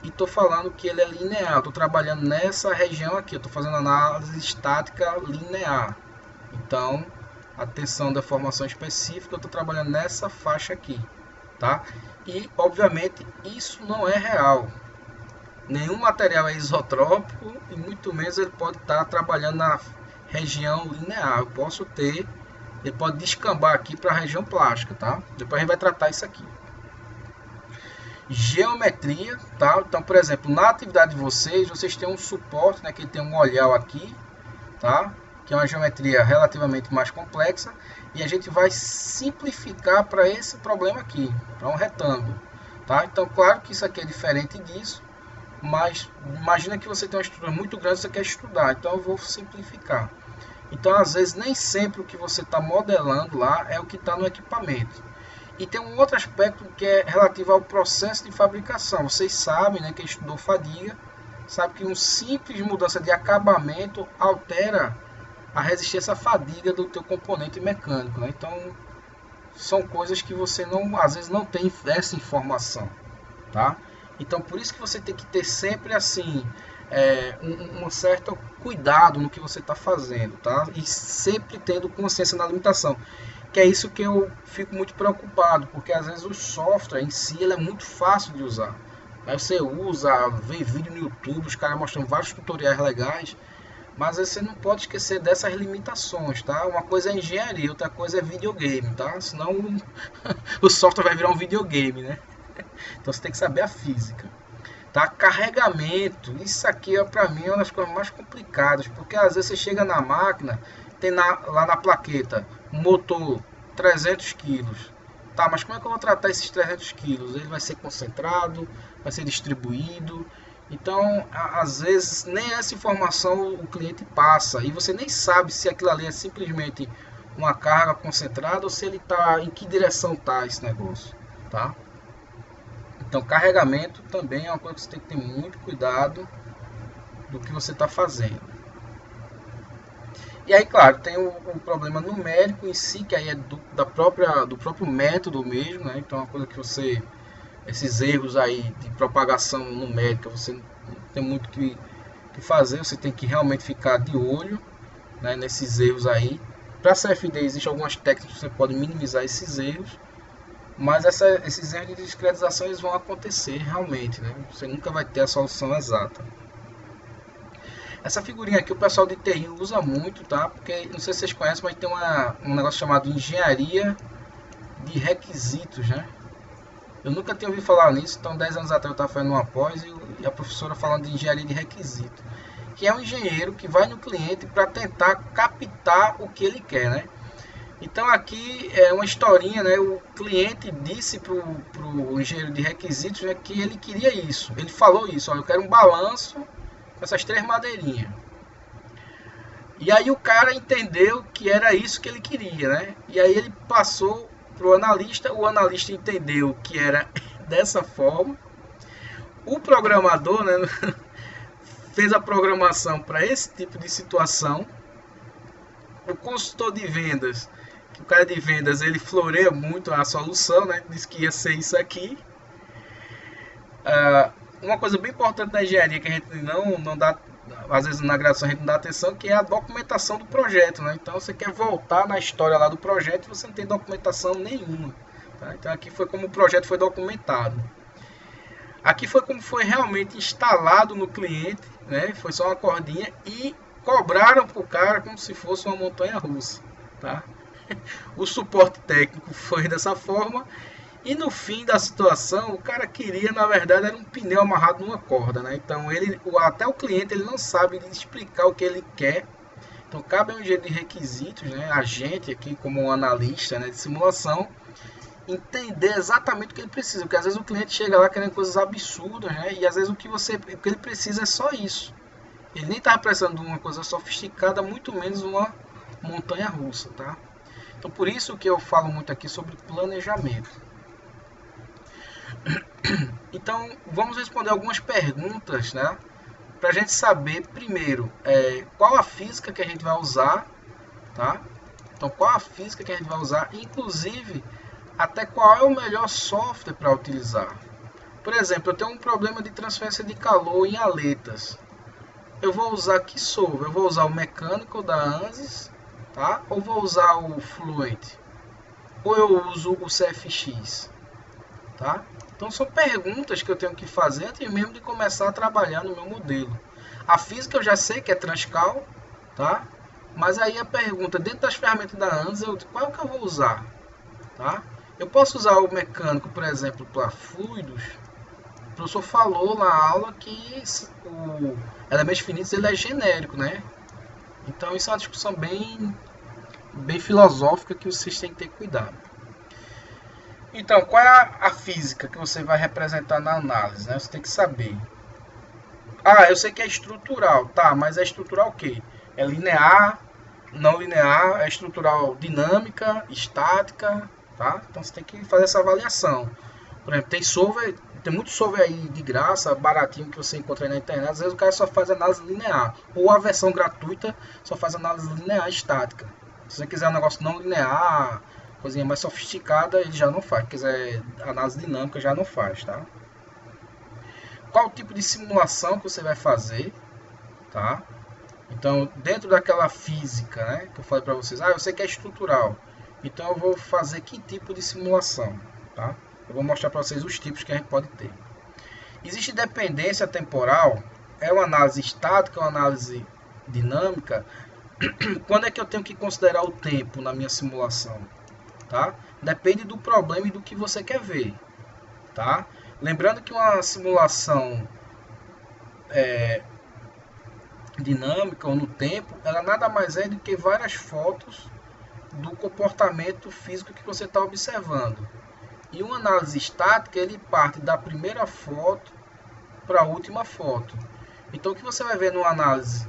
e estou falando que ele é linear. Estou trabalhando nessa região aqui, estou fazendo análise estática linear. Então, a tensão da formação específica, eu estou trabalhando nessa faixa aqui, tá? E, obviamente, isso não é real. Nenhum material é isotrópico e muito menos ele pode estar trabalhando na região linear. Eu posso ter, ele pode descambar aqui para a região plástica, tá? Depois a gente vai tratar isso aqui. Geometria, tá? Então, por exemplo, na atividade de vocês têm um suporte, né, que tem um olhar aqui, tá? Que é uma geometria relativamente mais complexa, e a gente vai simplificar para esse problema aqui, para um retângulo, tá? Então, claro que isso aqui é diferente disso, mas imagina que você tem uma estrutura muito grande e você quer estudar, então eu vou simplificar. Então, às vezes, nem sempre o que você está modelando lá é o que está no equipamento. E tem um outro aspecto que é relativo ao processo de fabricação. Vocês sabem, né, quem estudou fadiga, sabe que uma simples mudança de acabamento altera a resistência à fadiga do teu componente mecânico, né? Então, são coisas que você não, às vezes não tem essa informação, tá? Então, por isso que você tem que ter sempre assim um certo cuidado no que você está fazendo, tá? E sempre tendo consciência da limitação. Que é isso que eu fico muito preocupado, porque às vezes o software em si ele é muito fácil de usar. Aí você usa, vê vídeo no YouTube, os caras mostram vários tutoriais legais, mas você não pode esquecer dessas limitações, tá? Uma coisa é engenharia, outra coisa é videogame, tá? Senão o software vai virar um videogame, né? Então você tem que saber a física, tá? Carregamento, isso aqui para mim é uma das coisas mais complicadas, porque às vezes você chega na máquina, tem lá na plaqueta motor 300 quilos, tá? Mas como é que eu vou tratar esses 300 quilos? Ele vai ser concentrado, vai ser distribuído. Então, às vezes, nem essa informação o cliente passa. E você nem sabe se aquilo ali é simplesmente uma carga concentrada ou se ele está em que direção está esse negócio, tá? Então, carregamento também é uma coisa que você tem que ter muito cuidado do que você está fazendo. E aí, claro, tem o problema numérico em si, que aí é do próprio método mesmo, né? Então, é uma coisa que você... Esses erros aí de propagação numérica, você não tem muito que fazer, você tem que realmente ficar de olho, né, nesses erros aí. Para a CFD existem algumas técnicas que você pode minimizar esses erros, mas esses erros de discretização eles vão acontecer realmente, né? Você nunca vai ter a solução exata. Essa figurinha aqui o pessoal de TI usa muito, tá? Porque, não sei se vocês conhecem, mas tem um negócio chamado engenharia de requisitos, né? Eu nunca tinha ouvido falar nisso, então 10 anos atrás eu estava fazendo uma pós e a professora falando de engenharia de requisito, que é um engenheiro que vai no cliente para tentar captar o que ele quer, né? Então aqui é uma historinha, né? O cliente disse para o engenheiro de requisitos, né, que ele queria isso. Ele falou isso, olha, eu quero um balanço com essas 3 madeirinhas. E aí o cara entendeu que era isso que ele queria, né? E aí ele passou para o analista entendeu que era dessa forma. O programador, né, fez a programação para esse tipo de situação. O consultor de vendas, que o cara de vendas, ele floreia muito a solução, né? Diz que ia ser isso aqui. Uma coisa bem importante da engenharia que a gente não dá, às vezes na graduação a gente não dá atenção, que é a documentação do projeto, né? Então você quer voltar na história lá do projeto e você não tem documentação nenhuma, tá? Então aqui foi como o projeto foi documentado. Aqui foi como foi realmente instalado no cliente, né? Foi só uma cordinha e cobraram para o cara como se fosse uma montanha russa, tá? O suporte técnico foi dessa forma. E no fim da situação, o cara queria, na verdade, era um pneu amarrado numa corda, né? Então, até o cliente ele não sabe explicar o que ele quer. Então, cabe um engenheiro de requisitos, né? A gente aqui, como um analista, né, de simulação, entender exatamente o que ele precisa. Porque às vezes o cliente chega lá querendo coisas absurdas, né? E às vezes o que ele precisa é só isso. Ele nem estava precisando de uma coisa sofisticada, muito menos uma montanha russa, tá? Então, por isso que eu falo muito aqui sobre planejamento. Então, vamos responder algumas perguntas, né? Para a gente saber, primeiro, qual a física que a gente vai usar, tá? Então, qual a física que a gente vai usar, inclusive, até qual é o melhor software para utilizar. Por exemplo, eu tenho um problema de transferência de calor em aletas. Eu vou usar que software? Eu vou usar o mecânico da ANSYS, tá? Ou vou usar o Fluent? Ou eu uso o CFX, tá? Então são perguntas que eu tenho que fazer antes mesmo de começar a trabalhar no meu modelo. A física eu já sei que é Transcal, tá? Mas aí a pergunta, dentro das ferramentas da ANSYS, qual é que eu vou usar? Tá? Eu posso usar o mecânico, por exemplo, para fluidos. O professor falou na aula que o elementos finitos ele é genérico, né? Então isso é uma discussão bem filosófica que vocês têm que ter cuidado. Então, qual é a física que você vai representar na análise, né? Você tem que saber. Ah, eu sei que é estrutural, tá? Mas é estrutural o quê? É linear, não linear, é estrutural dinâmica, estática, tá? Então você tem que fazer essa avaliação. Por exemplo, tem muito software aí de graça, baratinho, que você encontra aí na internet. Às vezes o cara só faz análise linear, ou a versão gratuita só faz análise linear estática. Se você quiser um negócio não linear, coisinha mais sofisticada, ele já não faz. Se quiser análise dinâmica, já não faz, tá? Qual tipo de simulação que você vai fazer, tá? Então, dentro daquela física, né, que eu falei para vocês, eu sei que é estrutural, então eu vou fazer que tipo de simulação, tá? Eu vou mostrar para vocês os tipos que a gente pode ter. Existe dependência temporal, é uma análise estática, uma análise dinâmica. Quando é que eu tenho que considerar o tempo na minha simulação, tá? Depende do problema e do que você quer ver, tá? Lembrando que uma simulação dinâmica ou no tempo, ela nada mais é do que várias fotos do comportamento físico que você está observando. E uma análise estática, ele parte da primeira foto para a última foto. Então o que você vai ver numa análise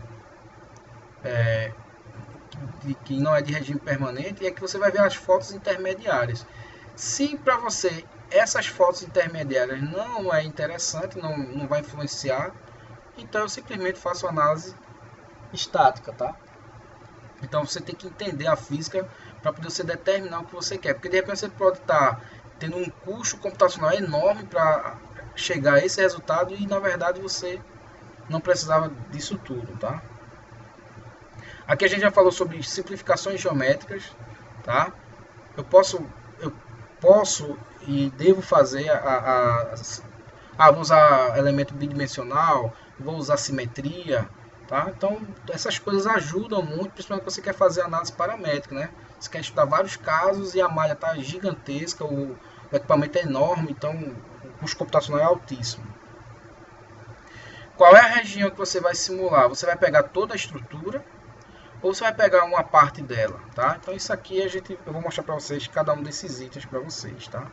que não é de regime permanente é que você vai ver as fotos intermediárias. Se para você essas fotos intermediárias não é interessante, não vai influenciar, então eu simplesmente faço análise estática, tá? Então você tem que entender a física para poder você determinar o que você quer, porque de repente você pode estar tendo um custo computacional enorme para chegar a esse resultado e na verdade você não precisava disso tudo, tá? Aqui a gente já falou sobre simplificações geométricas, tá? Eu posso e devo fazer vou usar elemento bidimensional, vou usar simetria, tá? Então essas coisas ajudam muito, principalmente quando você quer fazer análise paramétrica, né? Você quer estudar vários casos e a malha está gigantesca, o equipamento é enorme, então o custo computacional é altíssimo. Qual é a região que você vai simular? Você vai pegar toda a estrutura ou você vai pegar uma parte dela, tá? Então isso aqui eu vou mostrar para vocês cada um desses itens para vocês, tá?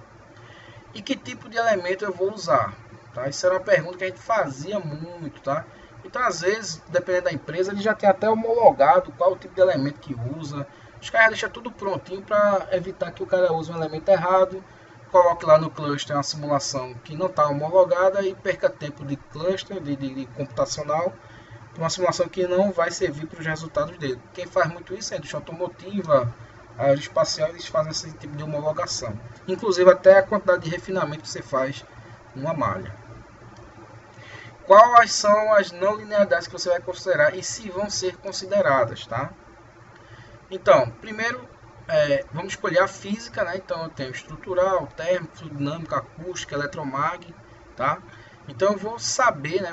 E que tipo de elemento eu vou usar, tá? Isso era uma pergunta que a gente fazia muito, tá? Então às vezes, dependendo da empresa, ele já tem até homologado qual o tipo de elemento que usa. Os caras deixam tudo prontinho para evitar que o cara use um elemento errado, coloque lá no cluster uma simulação que não está homologada e perca tempo de cluster, de computacional, uma simulação que não vai servir para os resultados dele. Quem faz muito isso é a indústria automotiva, aeroespacial, eles fazem esse tipo de homologação. Inclusive até a quantidade de refinamento que você faz numa malha. Quais são as não linearidades que você vai considerar e se vão ser consideradas, tá? Então, primeiro, vamos escolher a física, né? Então eu tenho estrutural, térmico, dinâmica, acústica, eletromag, tá? Então eu vou saber, né?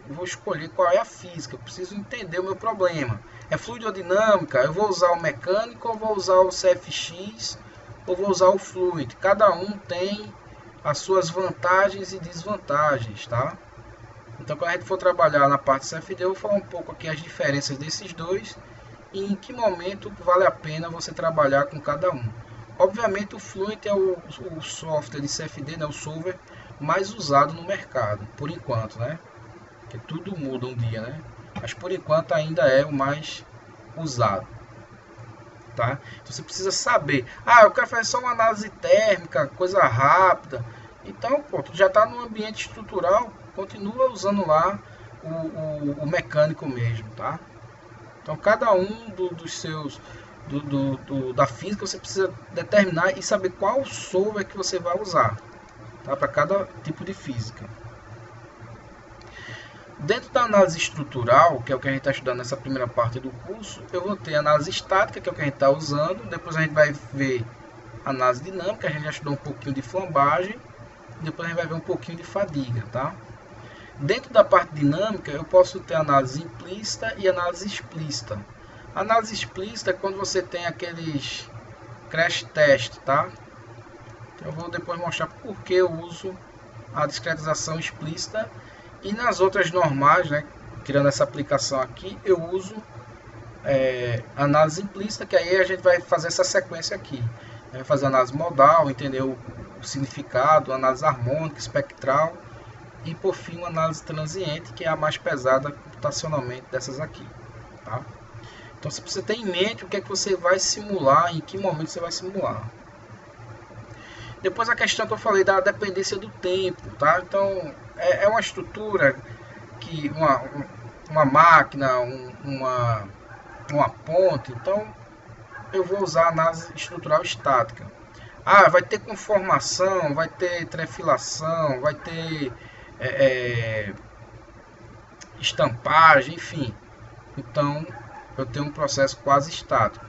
Vou escolher qual é a física. Eu preciso entender o meu problema. É fluidodinâmica? Eu vou usar o mecânico ou vou usar o CFX ou vou usar o Fluent? Cada um tem as suas vantagens e desvantagens, tá? Então quando a gente for trabalhar na parte CFD, eu vou falar um pouco aqui as diferenças desses dois e em que momento vale a pena você trabalhar com cada um. Obviamente o Fluent é o software de CFD, né? O software mais usado no mercado, por enquanto, né? Porque tudo muda um dia, né? Mas por enquanto ainda é o mais usado, tá? Então você precisa saber, eu quero fazer só uma análise térmica, coisa rápida. Então, pô, tu já está no ambiente estrutural, continua usando lá o mecânico mesmo, tá? Então cada um dos seus da física você precisa determinar e saber qual software que você vai usar. tá? Para cada tipo de física. Dentro da análise estrutural, que é o que a gente está estudando nessa primeira parte do curso, eu vou ter análise estática, que é o que a gente está usando. Depois a gente vai ver análise dinâmica, a gente já estudou um pouquinho de flambagem. Depois a gente vai ver um pouquinho de fadiga, tá? Dentro da parte dinâmica, eu posso ter análise implícita e análise explícita. Análise explícita é quando você tem aqueles crash test, tá? Então, eu vou depois mostrar por que eu uso a discretização explícita. E nas outras normais, né, tirando essa aplicação aqui, eu uso análise implícita, que aí a gente vai fazer essa sequência aqui. Vai fazer análise modal, entender o significado, análise harmônica, espectral e por fim uma análise transiente, que é a mais pesada computacionalmente dessas aqui, tá? Então você precisa ter em mente o que é que você vai simular, em que momento você vai simular. Depois a questão que eu falei da dependência do tempo, tá? Então é uma estrutura que uma máquina, uma ponte, então eu vou usar análise estrutural estática. Ah, vai ter conformação, vai ter trefilação, vai ter estampagem, enfim. Então eu tenho um processo quase estático.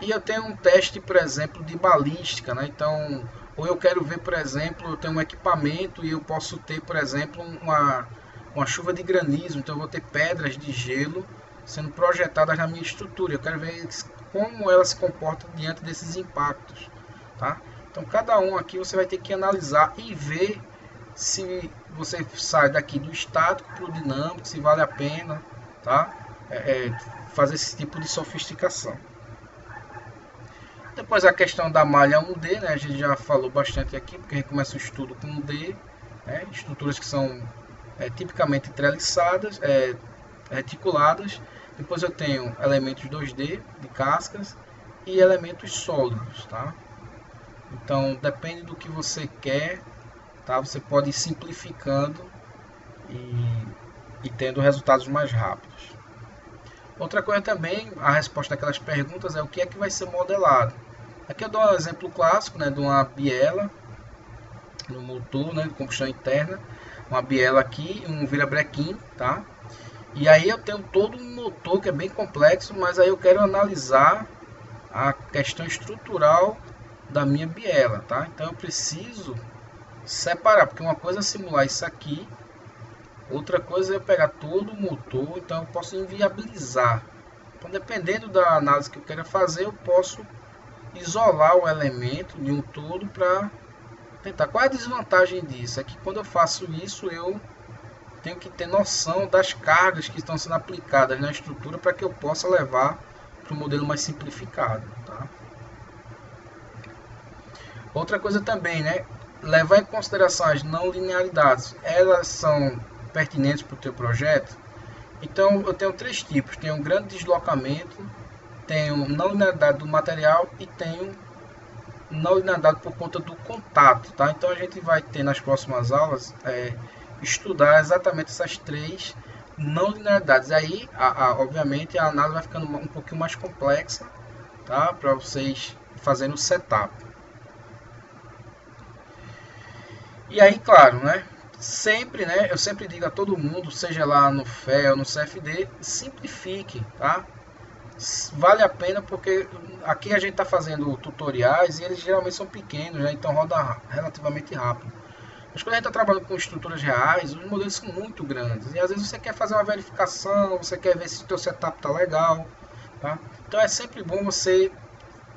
E eu tenho um teste, por exemplo, de balística, né? Então, ou eu quero ver, por exemplo, eu tenho um equipamento e eu posso ter, por exemplo, uma chuva de granizo. Então eu vou ter pedras de gelo sendo projetadas na minha estrutura. Eu quero ver como ela se comporta diante desses impactos, tá? Então cada um aqui você vai ter que analisar e ver se você sai daqui do estático para o dinâmico, se vale a pena, tá? Fazer esse tipo de sofisticação. Depois a questão da malha 1D, né? A gente já falou bastante aqui, porque a gente começa o estudo com 1D, né? Estruturas que são tipicamente treliçadas, reticuladas. Depois eu tenho elementos 2D de cascas e elementos sólidos, tá? Então depende do que você quer, tá? Você pode ir simplificando e tendo resultados mais rápidos. Outra coisa também, a resposta daquelas perguntas é o que é que vai ser modelado. Aqui eu dou um exemplo clássico, né, de uma biela no motor, né, de combustão interna, uma biela aqui, um virabrequim, tá? E aí eu tenho todo um motor que é bem complexo, mas aí eu quero analisar a questão estrutural da minha biela, tá? Então eu preciso separar, porque uma coisa é simular isso aqui, outra coisa é eu pegar todo o motor, então eu posso inviabilizar. Então dependendo da análise que eu quero fazer, eu posso isolar o elemento de um todo para tentar. Qual é a desvantagem disso? É que quando eu faço isso, eu tenho que ter noção das cargas que estão sendo aplicadas na estrutura para que eu possa levar para um modelo mais simplificado, tá? Outra coisa também, né? Levar em consideração as não linearidades. Elas são pertinentes para o teu projeto. Então eu tenho três tipos: tenho um grande deslocamento, tenho não linearidade do material e tenho não linearidade por conta do contato, tá? Então a gente vai ter nas próximas aulas estudar exatamente essas três não linearidades. Aí obviamente a análise vai ficando um pouquinho mais complexa, tá? Para vocês fazerem o setup. E aí, claro, né? Sempre, né? Eu sempre digo a todo mundo, seja lá no FE ou no CFD, simplifique, tá? Vale a pena porque aqui a gente está fazendo tutoriais e eles geralmente são pequenos, né? Então roda relativamente rápido. Mas quando a gente está trabalhando com estruturas reais, os modelos são muito grandes. E às vezes você quer fazer uma verificação, você quer ver se o seu setup está legal, tá? Então é sempre bom você,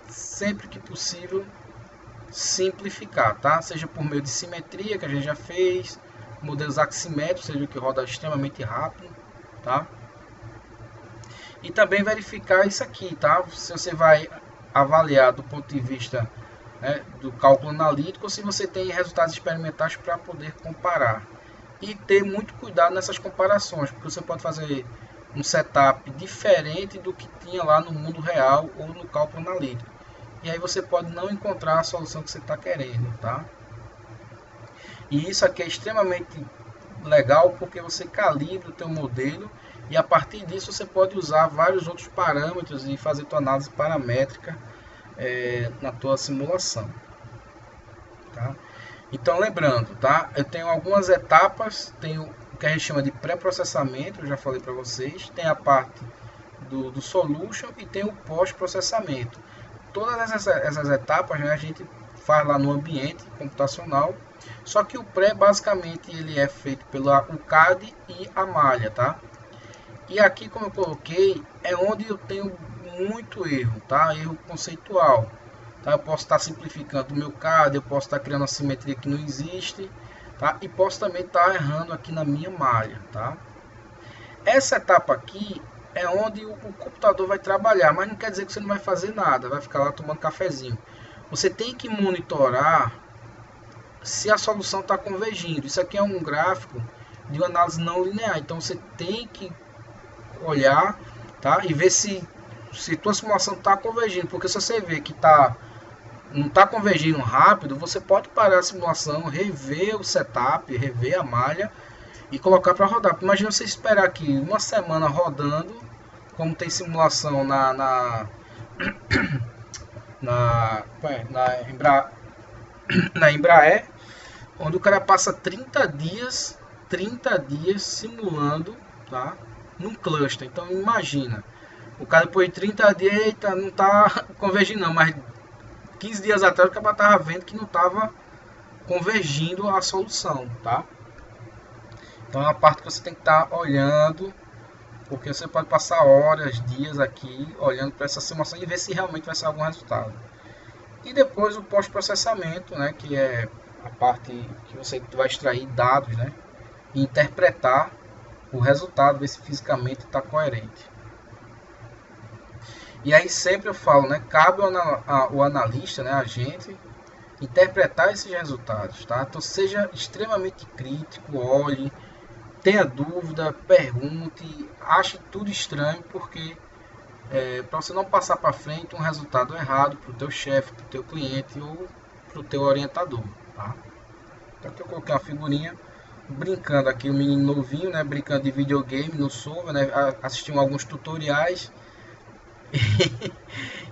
sempre que possível, simplificar, tá? Seja por meio de simetria, que a gente já fez, modelos aximétricos, seja que roda extremamente rápido, tá? E também verificar isso aqui, tá? Se você vai avaliar do ponto de vista, né, do cálculo analítico, ou se você tem resultados experimentais para poder comparar. E ter muito cuidado nessas comparações, porque você pode fazer um setup diferente do que tinha lá no mundo real ou no cálculo analítico. E aí você pode não encontrar a solução que você está querendo, tá? E isso aqui é extremamente legal porque você calibra o teu modelo e a partir disso você pode usar vários outros parâmetros e fazer tua análise paramétrica na tua simulação, tá? Então lembrando, tá? Eu tenho algumas etapas, tenho o que a gente chama de pré-processamento, eu já falei para vocês, tem a parte do solution e tem o pós-processamento. Todas essas etapas, né, a gente faz lá no ambiente computacional, só que o pré basicamente ele é feito pelo CAD e a malha, tá? E aqui, como eu coloquei, é onde eu tenho muito erro, tá? Erro conceitual. Tá? Eu posso estar simplificando o meu CAD, eu posso estar criando uma simetria que não existe, tá? E posso também estar errando aqui na minha malha, tá? Essa etapa aqui é onde o computador vai trabalhar, mas não quer dizer que você não vai fazer nada, vai ficar lá tomando cafezinho. Você tem que monitorar se a solução está convergindo. Isso aqui é um gráfico de uma análise não linear, então você tem que olhar, tá? E ver se tua simulação está convergindo, porque se você vê que não está convergindo rápido, você pode parar a simulação, rever o setup, rever a malha e colocar para rodar. Imagina você esperar aqui uma semana rodando, como tem simulação na Embraer, onde o cara passa 30 dias simulando, tá? Num cluster. Então imagina, o cara depois de 30 dias, eita, não tá convergindo não, mas 15 dias atrás o cara tava vendo que não tava convergindo a solução, tá? Então é uma parte que você tem que estar olhando, porque você pode passar horas, dias aqui olhando para essa simulação e ver se realmente vai ser algum resultado. E depois o pós-processamento, né, que é a parte que você vai extrair dados, né, e interpretar o resultado, ver se fisicamente está coerente. E aí sempre eu falo, né, cabe ao analista, né, a gente interpretar esses resultados, tá? Então seja extremamente crítico, olhe, tenha dúvida, pergunte, ache tudo estranho, porque para você não passar para frente um resultado errado para o teu chefe, para o teu cliente ou para o teu orientador, tá? Então aqui eu coloquei uma figurinha brincando aqui, o menino novinho, né, brincando de videogame no Solver, né, assistindo alguns tutoriais.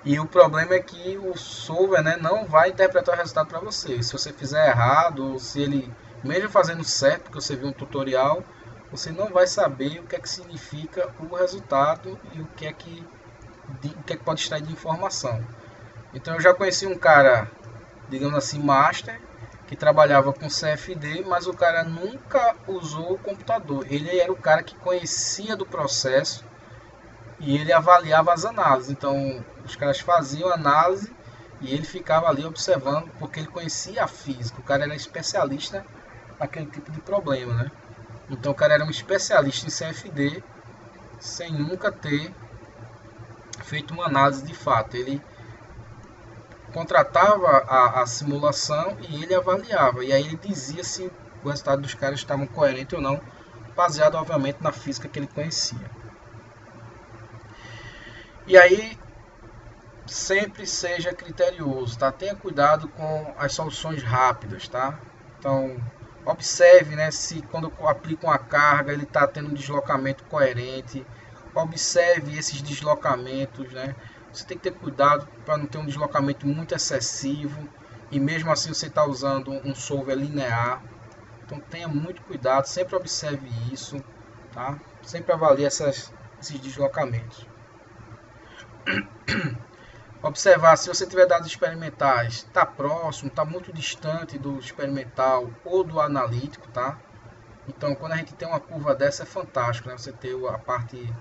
E o problema é que o Solver, né, não vai interpretar o resultado para você. Se você fizer errado, ou se ele, mesmo fazendo certo, porque você viu um tutorial, você não vai saber o que é que significa o resultado e o que é que pode extrair de informação. Então eu já conheci um cara, digamos assim, master, que trabalhava com CFD, mas o cara nunca usou o computador. Ele era o cara que conhecia do processo e ele avaliava as análises. Então os caras faziam análise e ele ficava ali observando, porque ele conhecia a física. O cara era especialista naquele tipo de problema, né? Então o cara era um especialista em CFD sem nunca ter feito uma análise de fato. Ele contratava a simulação e ele avaliava, e aí ele dizia se o resultado dos caras estavam coerente ou não, baseado obviamente na física que ele conhecia. E aí sempre seja criterioso, tá? Tenha cuidado com as soluções rápidas, tá? Então observe, né, se quando aplica uma carga ele está tendo um deslocamento coerente. Observe esses deslocamentos, né? Você tem que ter cuidado para não ter um deslocamento muito excessivo e mesmo assim você está usando um solver linear. Então tenha muito cuidado, sempre observe isso, tá? Sempre avalie esses deslocamentos. Observar se você tiver dados experimentais, está próximo, está muito distante do experimental ou do analítico, tá? Então quando a gente tem uma curva dessa é fantástico, né? Você ter a parte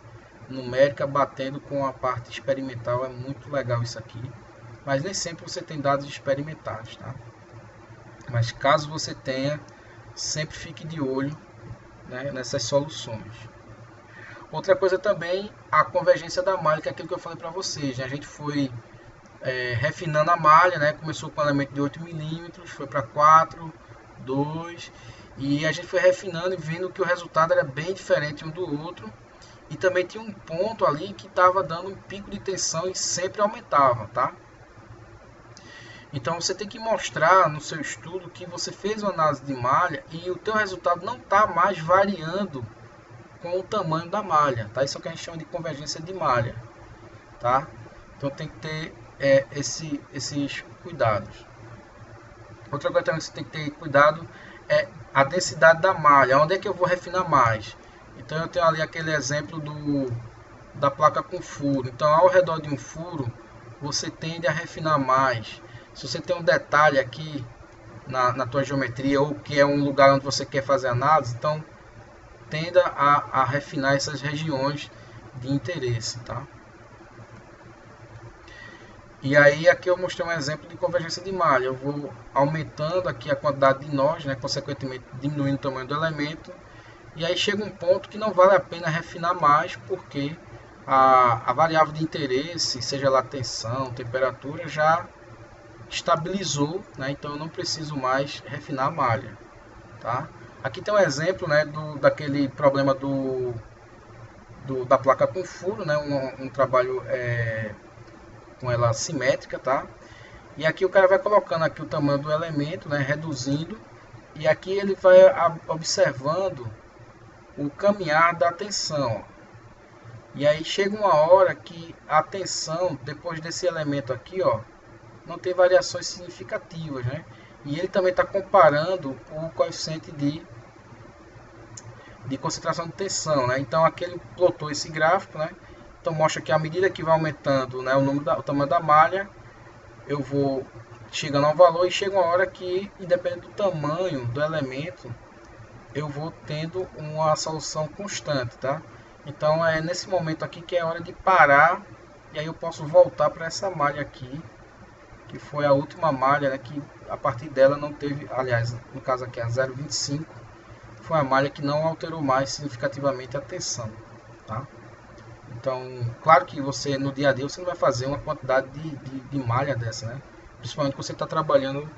numérica batendo com a parte experimental, é muito legal isso aqui, mas nem sempre você tem dados experimentais, tá? Mas caso você tenha, sempre fique de olho, né, nessas soluções. Outra coisa também, a convergência da malha, que é aquilo que eu falei para vocês, né? A gente foi refinando a malha, né? Começou com um elemento de 8 milímetros, foi para 4, 2, e a gente foi refinando e vendo que o resultado era bem diferente um do outro. E também tinha um ponto ali que estava dando um pico de tensão e sempre aumentava, tá? Então você tem que mostrar no seu estudo que você fez uma análise de malha e o teu resultado não está mais variando com o tamanho da malha, tá? Isso é o que a gente chama de convergência de malha, tá? Então tem que ter esses cuidados. Outra coisa também que você tem que ter cuidado é a densidade da malha. Onde é que eu vou refinar mais? Então eu tenho ali aquele exemplo da placa com furo. Então ao redor de um furo você tende a refinar mais. Se você tem um detalhe aqui na tua geometria, ou que é um lugar onde você quer fazer análise, então tenda a refinar essas regiões de interesse, tá? E aí aqui eu mostrei um exemplo de convergência de malha. Eu vou aumentando aqui a quantidade de nós, né, consequentemente diminuindo o tamanho do elemento. E aí chega um ponto que não vale a pena refinar mais, porque a variável de interesse, seja lá tensão, temperatura, já estabilizou, né? Então eu não preciso mais refinar a malha, tá? Aqui tem um exemplo, né, daquele problema da placa com furo, né? Um trabalho com ela simétrica, tá? E aqui o cara vai colocando aqui o tamanho do elemento, né, reduzindo, e aqui ele vai observando o caminhar da tensão. E aí chega uma hora que a tensão, depois desse elemento aqui, ó, não tem variações significativas, né? E ele também está comparando o coeficiente de concentração de tensão, né? Então aqui ele plotou esse gráfico, né? Então mostra que à medida que vai aumentando, né, o tamanho da malha, eu vou chegando a um valor, e chega uma hora que, independente do tamanho do elemento, eu vou tendo uma solução constante, tá? Então é nesse momento aqui que é hora de parar, e aí eu posso voltar para essa malha aqui, que foi a última malha, né, que a partir dela não teve, aliás, no caso aqui a 0,25, foi a malha que não alterou mais significativamente a tensão, tá? Então, claro que você no dia a dia você não vai fazer uma quantidade de malha dessa, né? Principalmente quando você está trabalhando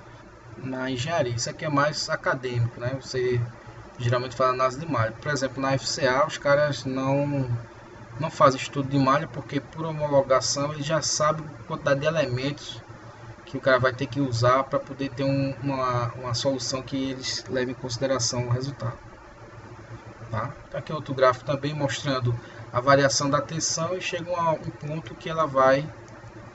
na engenharia. Isso aqui é mais acadêmico, né? Você geralmente faz análise de malha. Por exemplo, na FCA os caras não fazem estudo de malha, porque por homologação eles já sabem a quantidade de elementos que o cara vai ter que usar para poder ter uma solução que eles levem em consideração o resultado. Tá? Aqui outro gráfico também mostrando a variação da tensão, e chega a um ponto que ela vai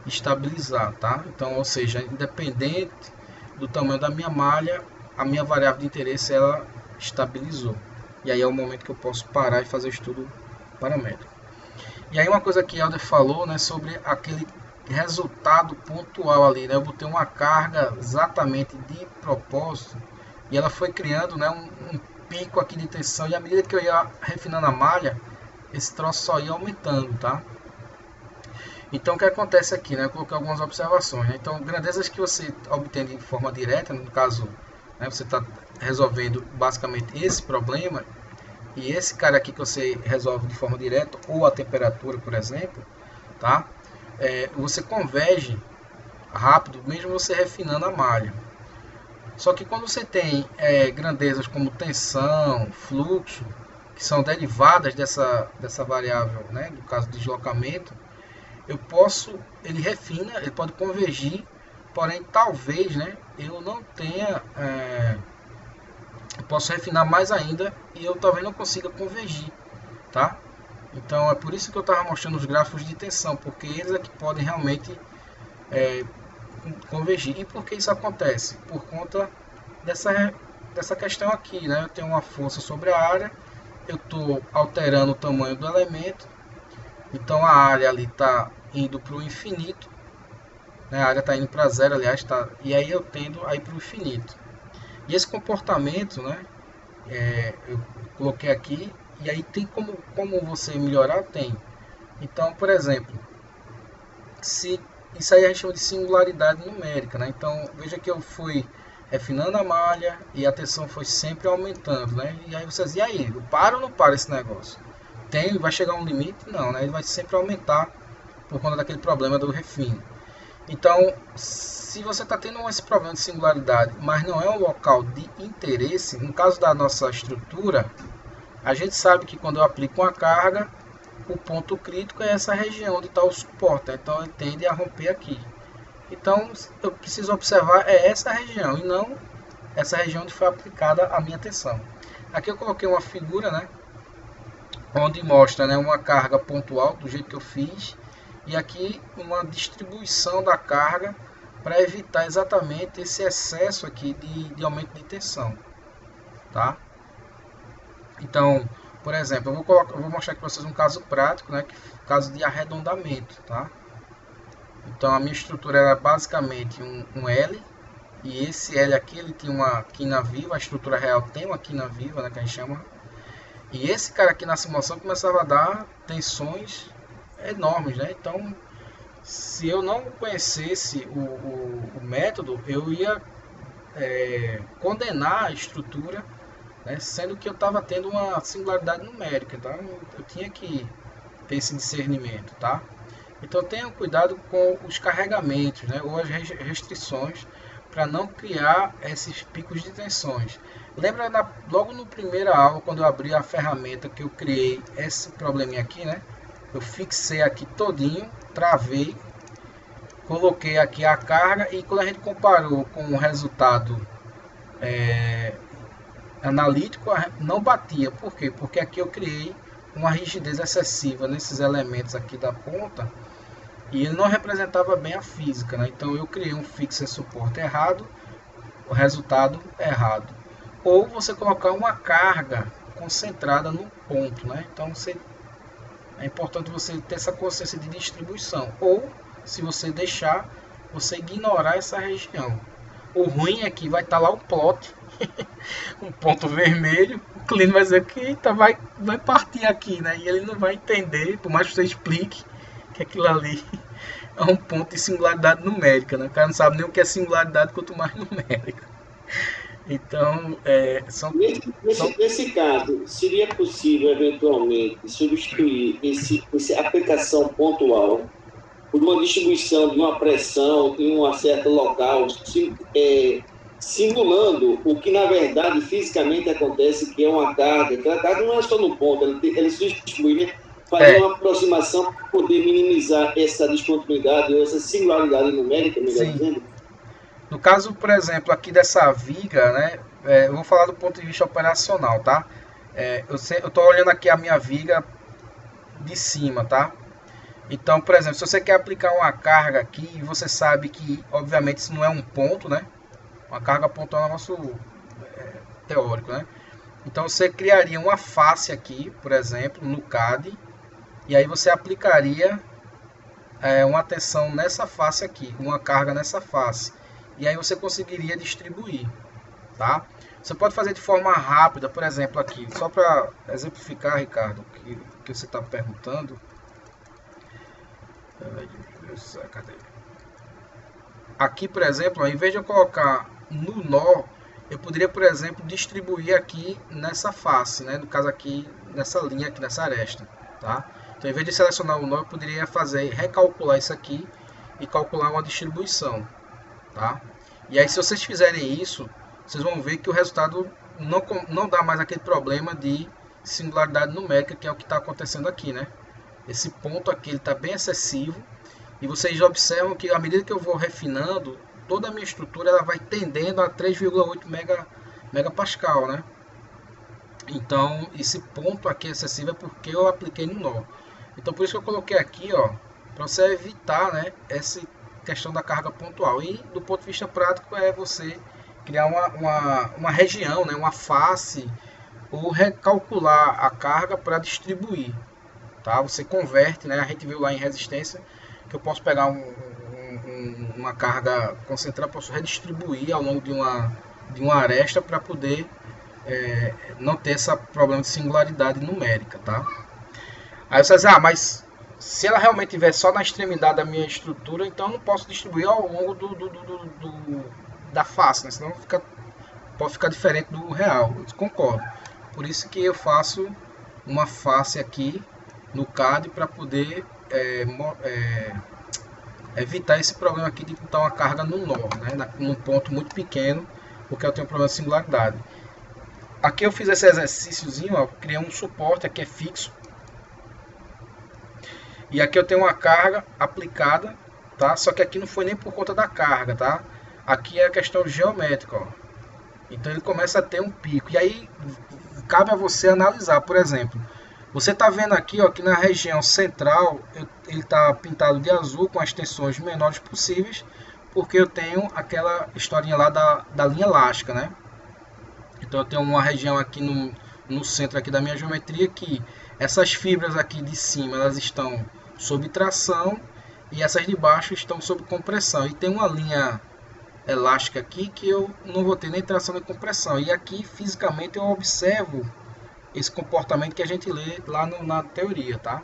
estabilizar, tá? Então, ou seja, independente do tamanho da minha malha, a minha variável de interesse ela estabilizou. E aí é o momento que eu posso parar e fazer o estudo paramétrico. E aí uma coisa que Helder falou, né, sobre aquele resultado pontual ali, né? Eu botei uma carga exatamente de propósito, e ela foi criando, né, um pico aqui de tensão, e à medida que eu ia refinando a malha, esse troço só ia aumentando, tá? Então o que acontece aqui, né? Eu coloquei algumas observações, né? Então grandezas que você obtém de forma direta, no caso, né, você está resolvendo basicamente esse problema, e esse cara aqui que você resolve de forma direta, ou a temperatura, por exemplo, tá? Você converge rápido, mesmo você refinando a malha. Só que quando você tem grandezas como tensão, fluxo, que são derivadas dessa variável, né, no caso de deslocamento, ele refina, ele pode convergir, porém talvez, né, eu não tenha, eu posso refinar mais ainda e eu talvez não consiga convergir, tá? Então é por isso que eu estava mostrando os gráficos de tensão, porque eles é que podem realmente convergir. E por que isso acontece? Por conta dessa questão aqui, né? Eu tenho uma força sobre a área, eu estou alterando o tamanho do elemento, então a área ali está indo para o infinito, né? A área está indo para zero, aliás, e aí eu tendo a ir para o infinito. E esse comportamento, né, eu coloquei aqui, e aí tem como você melhorar? Tem. Então, por exemplo, isso aí a gente chama de singularidade numérica, né? Então, veja que eu fui refinando a malha e a tensão foi sempre aumentando, né? E aí você diz, e aí, eu paro ou não paro esse negócio? Vai chegar um limite? Não, né? Ele vai sempre aumentar por conta daquele problema do refino. Então, se você está tendo esse problema de singularidade, mas não é um local de interesse, no caso da nossa estrutura, a gente sabe que quando eu aplico uma carga, o ponto crítico é essa região onde está o suporte, então ele tende a romper aqui. Então eu preciso observar essa região e não essa região onde foi aplicada a minha tensão. Aqui eu coloquei uma figura, né, onde mostra, né, uma carga pontual do jeito que eu fiz, e aqui uma distribuição da carga para evitar exatamente esse excesso aqui de aumento de tensão, tá? Então, por exemplo, eu vou mostrar aqui para vocês um caso prático, né, caso de arredondamento, tá? Então a minha estrutura era basicamente um L, e esse L aqui ele tinha uma quina viva, a estrutura real tem uma quina viva, né, que a gente chama. E esse cara aqui na simulação começava a dar tensões enormes, né? Então, se eu não conhecesse o método, eu ia condenar a estrutura, né, sendo que eu estava tendo uma singularidade numérica. Então, eu tinha que ter esse discernimento, tá? Então tenham cuidado com os carregamentos, né, ou as restrições, para não criar esses picos de tensões. Lembra logo no primeira aula, quando eu abri a ferramenta, que eu criei esse probleminha aqui, né? Eu fixei aqui todinho, travei, coloquei aqui a carga, e quando a gente comparou com o resultado analítico, não batia. Por quê? Porque aqui eu criei uma rigidez excessiva nesses elementos aqui da ponta, e ele não representava bem a física, né? Então eu criei um fixer suporte errado, o resultado errado. Ou você colocar uma carga concentrada no ponto, né? Então é importante você ter essa consciência de distribuição. Ou, se você deixar, você ignorar essa região. O ruim é que vai estar lá o plot, um ponto vermelho, o cliente vai dizer que vai partir aqui, né? E ele não vai entender, por mais que você explique que aquilo ali é um ponto de singularidade numérica, né? O cara não sabe nem o que é singularidade, quanto mais numérica. Então, nesse caso, seria possível eventualmente substituir essa aplicação pontual por uma distribuição de uma pressão em uma certa local, simulando o que na verdade fisicamente acontece, que é uma carga. Aquela carga não é só no ponto, ela se distribui, né? Fazer uma aproximação para poder minimizar essa descontinuidade ou essa singularidade numérica, melhor dizendo. No caso, por exemplo, aqui dessa viga, né, eu vou falar do ponto de vista operacional, tá? Eu estou olhando aqui a minha viga de cima, tá? Então, por exemplo, se você quer aplicar uma carga aqui, e você sabe que, obviamente, isso não é um ponto, né? Uma carga pontual é um negócio teórico, né? Então, você criaria uma face aqui, por exemplo, no CAD, e aí você aplicaria uma tensão nessa face aqui, uma carga nessa face. E aí você conseguiria distribuir, tá? Você pode fazer de forma rápida, por exemplo, aqui, só para exemplificar, Ricardo, que você está perguntando. Cadê? Aqui, por exemplo, ao invés de eu colocar no nó, eu poderia, por exemplo, distribuir aqui nessa face, né? No caso aqui, nessa linha aqui, nessa aresta, tá? Então, em vez de selecionar o nó, eu poderia recalcular isso aqui e calcular uma distribuição, tá? E aí, se vocês fizerem isso, vocês vão ver que o resultado não dá mais aquele problema de singularidade numérica, que é o que está acontecendo aqui, né? Esse ponto aqui está bem excessivo, e vocês observam que à medida que eu vou refinando, toda a minha estrutura ela vai tendendo a 3,8 megapascal, né? Então esse ponto aqui excessivo é porque eu apliquei no nó. Então por isso que eu coloquei aqui, ó, para você evitar, né, essa questão da carga pontual. E do ponto de vista prático é você criar uma região, né, uma face, ou recalcular a carga para distribuir. Tá? Você converte, né? A gente viu lá em resistência que eu posso pegar uma carga concentrada, posso redistribuir ao longo de uma aresta para poder não ter esse problema de singularidade numérica, tá? Aí você diz, mas se ela realmente estiver só na extremidade da minha estrutura, então eu não posso distribuir ao longo da face, né? Senão pode ficar diferente do real. Eu concordo. Por isso que eu faço uma face aqui no CAD para poder evitar esse problema aqui de botar uma carga no nó, né, num ponto muito pequeno, porque eu tenho um problema de singularidade. Aqui eu fiz esse exercíciozinho, ó, criei um suporte, aqui é fixo, e aqui eu tenho uma carga aplicada, tá? Só que aqui não foi nem por conta da carga, tá? Aqui é a questão geométrica, ó. Então ele começa a ter um pico, e aí cabe a você analisar, por exemplo. Você está vendo aqui, ó, que na região central ele está pintado de azul com as tensões menores possíveis, porque eu tenho aquela historinha lá da linha elástica, né? Então eu tenho uma região aqui no centro aqui da minha geometria que essas fibras aqui de cima elas estão sob tração e essas de baixo estão sob compressão. E tem uma linha elástica aqui que eu não vou ter nem tração nem compressão. E aqui fisicamente eu observo esse comportamento que a gente lê lá na teoria, tá?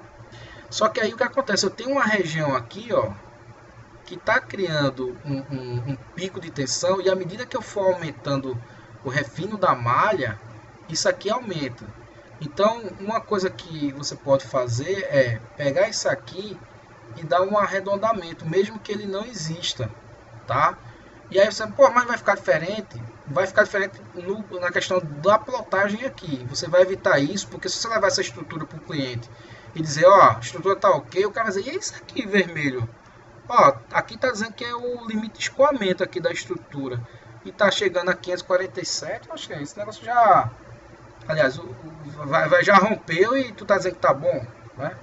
Só que aí o que acontece? Eu tenho uma região aqui, ó, que está criando um pico de tensão, e à medida que eu for aumentando o refino da malha, isso aqui aumenta. Então, uma coisa que você pode fazer é pegar isso aqui e dar um arredondamento, mesmo que ele não exista, tá? E aí você, pô, mas vai ficar diferente? Vai ficar diferente na questão da plotagem aqui. Você vai evitar isso, porque se você levar essa estrutura para o cliente e dizer, ó, a estrutura tá ok, o cara vai dizer, e isso aqui vermelho? Ó, aqui tá dizendo que é o limite de escoamento aqui da estrutura. E tá chegando a 547, acho que esse negócio já... Aliás, já rompeu e tu tá dizendo que tá bom, né?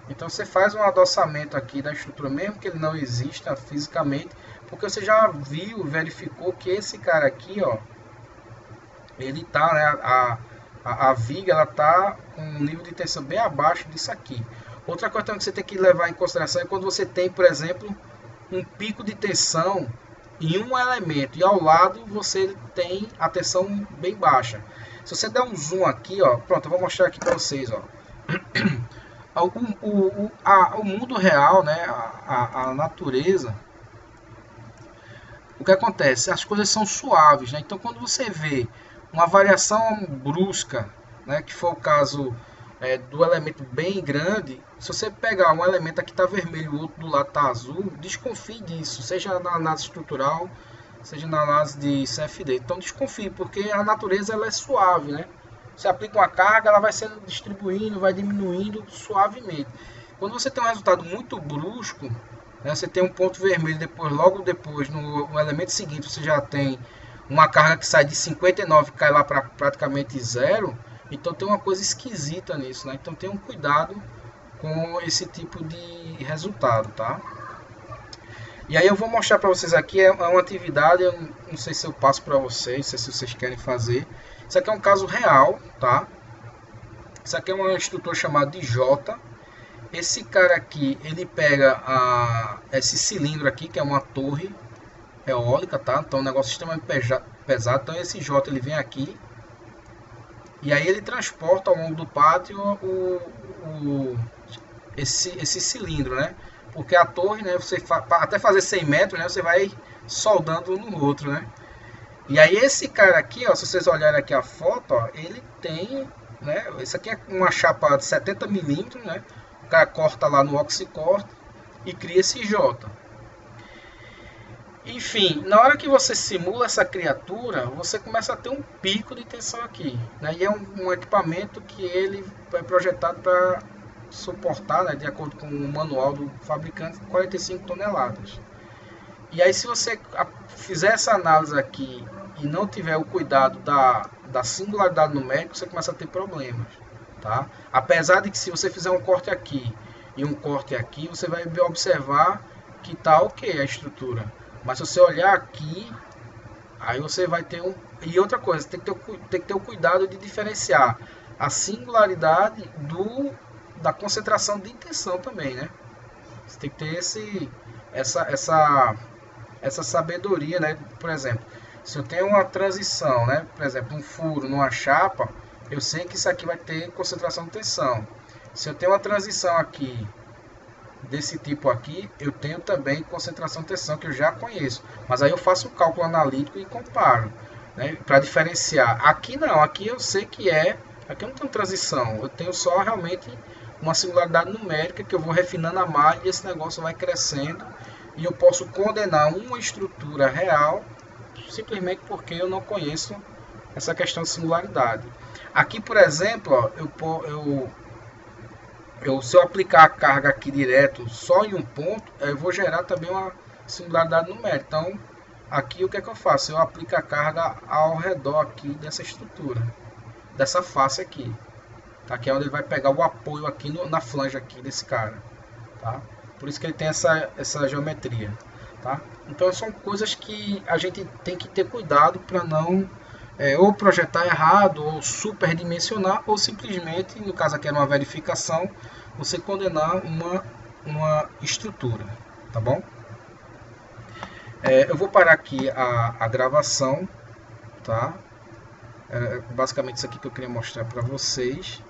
Então você faz um adossamento aqui da estrutura, mesmo que ele não exista fisicamente, porque você já viu, verificou que esse cara aqui, ó, ele tá, né, a viga, ela tá com um nível de tensão bem abaixo disso aqui. Outra coisa também que você tem que levar em consideração é quando você tem, por exemplo, um pico de tensão em um elemento e ao lado você tem a tensão bem baixa. Se você der um zoom aqui, ó, pronto, eu vou mostrar aqui para vocês, ó. O mundo real, né, a natureza, o que acontece? As coisas são suaves, né? Então quando você vê uma variação brusca, né, que foi o caso do elemento bem grande, se você pegar um elemento aqui está vermelho e o outro do lado está azul, desconfie disso, seja na análise estrutural, seja na análise de CFD. Então desconfie, porque a natureza ela é suave, né? Você aplica uma carga, ela vai sendo distribuindo, vai diminuindo suavemente. Quando você tem um resultado muito brusco, né, você tem um ponto vermelho, logo depois, no elemento seguinte, você já tem uma carga que sai de 59 e cai lá para praticamente zero. Então tem uma coisa esquisita nisso, né? Então tenha um cuidado com esse tipo de resultado, tá? E aí eu vou mostrar para vocês aqui, é uma atividade, eu não sei se eu passo para vocês, não sei se vocês querem fazer. Isso aqui é um caso real, tá? Isso aqui é um instrutor chamado de J. Esse cara aqui, ele pega esse cilindro aqui, que é uma torre eólica, tá? Então é um negócio extremamente pesado. Então esse J ele vem aqui e aí ele transporta ao longo do pátio esse cilindro, né? Porque a torre, né, você até fazer 100 metros, né, você vai soldando um no outro, né? E aí esse cara aqui, ó, se vocês olharem aqui a foto, ó, ele tem, né, isso aqui é uma chapa de 70 milímetros, né? O cara corta lá no oxicorte e cria esse J. Enfim, na hora que você simula essa criatura, você começa a ter um pico de tensão aqui, né? E é um equipamento que ele é projetado para suportar, né, de acordo com o manual do fabricante, 45 toneladas. E aí se você fizer essa análise aqui e não tiver o cuidado da singularidade numérica, você começa a ter problemas, tá? Apesar de que se você fizer um corte aqui e um corte aqui, você vai observar que tá ok a estrutura. Mas se você olhar aqui, aí você vai ter um... E outra coisa, tem que ter o cuidado de diferenciar a singularidade da concentração de tensão também, né? Você tem que ter essa sabedoria, né? Por exemplo, se eu tenho uma transição, né? Por exemplo, um furo numa chapa, eu sei que isso aqui vai ter concentração de tensão. Se eu tenho uma transição aqui desse tipo aqui, eu tenho também concentração de tensão que eu já conheço, mas aí eu faço o cálculo analítico e comparo, né, para diferenciar. Aqui não, aqui eu sei que aqui eu não tenho transição, eu tenho só realmente uma singularidade numérica que eu vou refinando a malha e esse negócio vai crescendo e eu posso condenar uma estrutura real simplesmente porque eu não conheço essa questão de singularidade. Aqui, por exemplo, ó, se eu aplicar a carga aqui direto só em um ponto, eu vou gerar também uma singularidade numérica. Então, aqui o que é que eu faço? Eu aplico a carga ao redor aqui dessa estrutura, dessa face aqui. Tá? Que é onde ele vai pegar o apoio aqui na flange aqui desse cara. Tá? Por isso que ele tem essa geometria. tá? Então são coisas que a gente tem que ter cuidado para não ou projetar errado, ou superdimensionar, ou simplesmente, no caso aqui era uma verificação, você condenar uma estrutura, tá bom? Eu vou parar aqui a gravação, tá? Basicamente isso aqui que eu queria mostrar para vocês.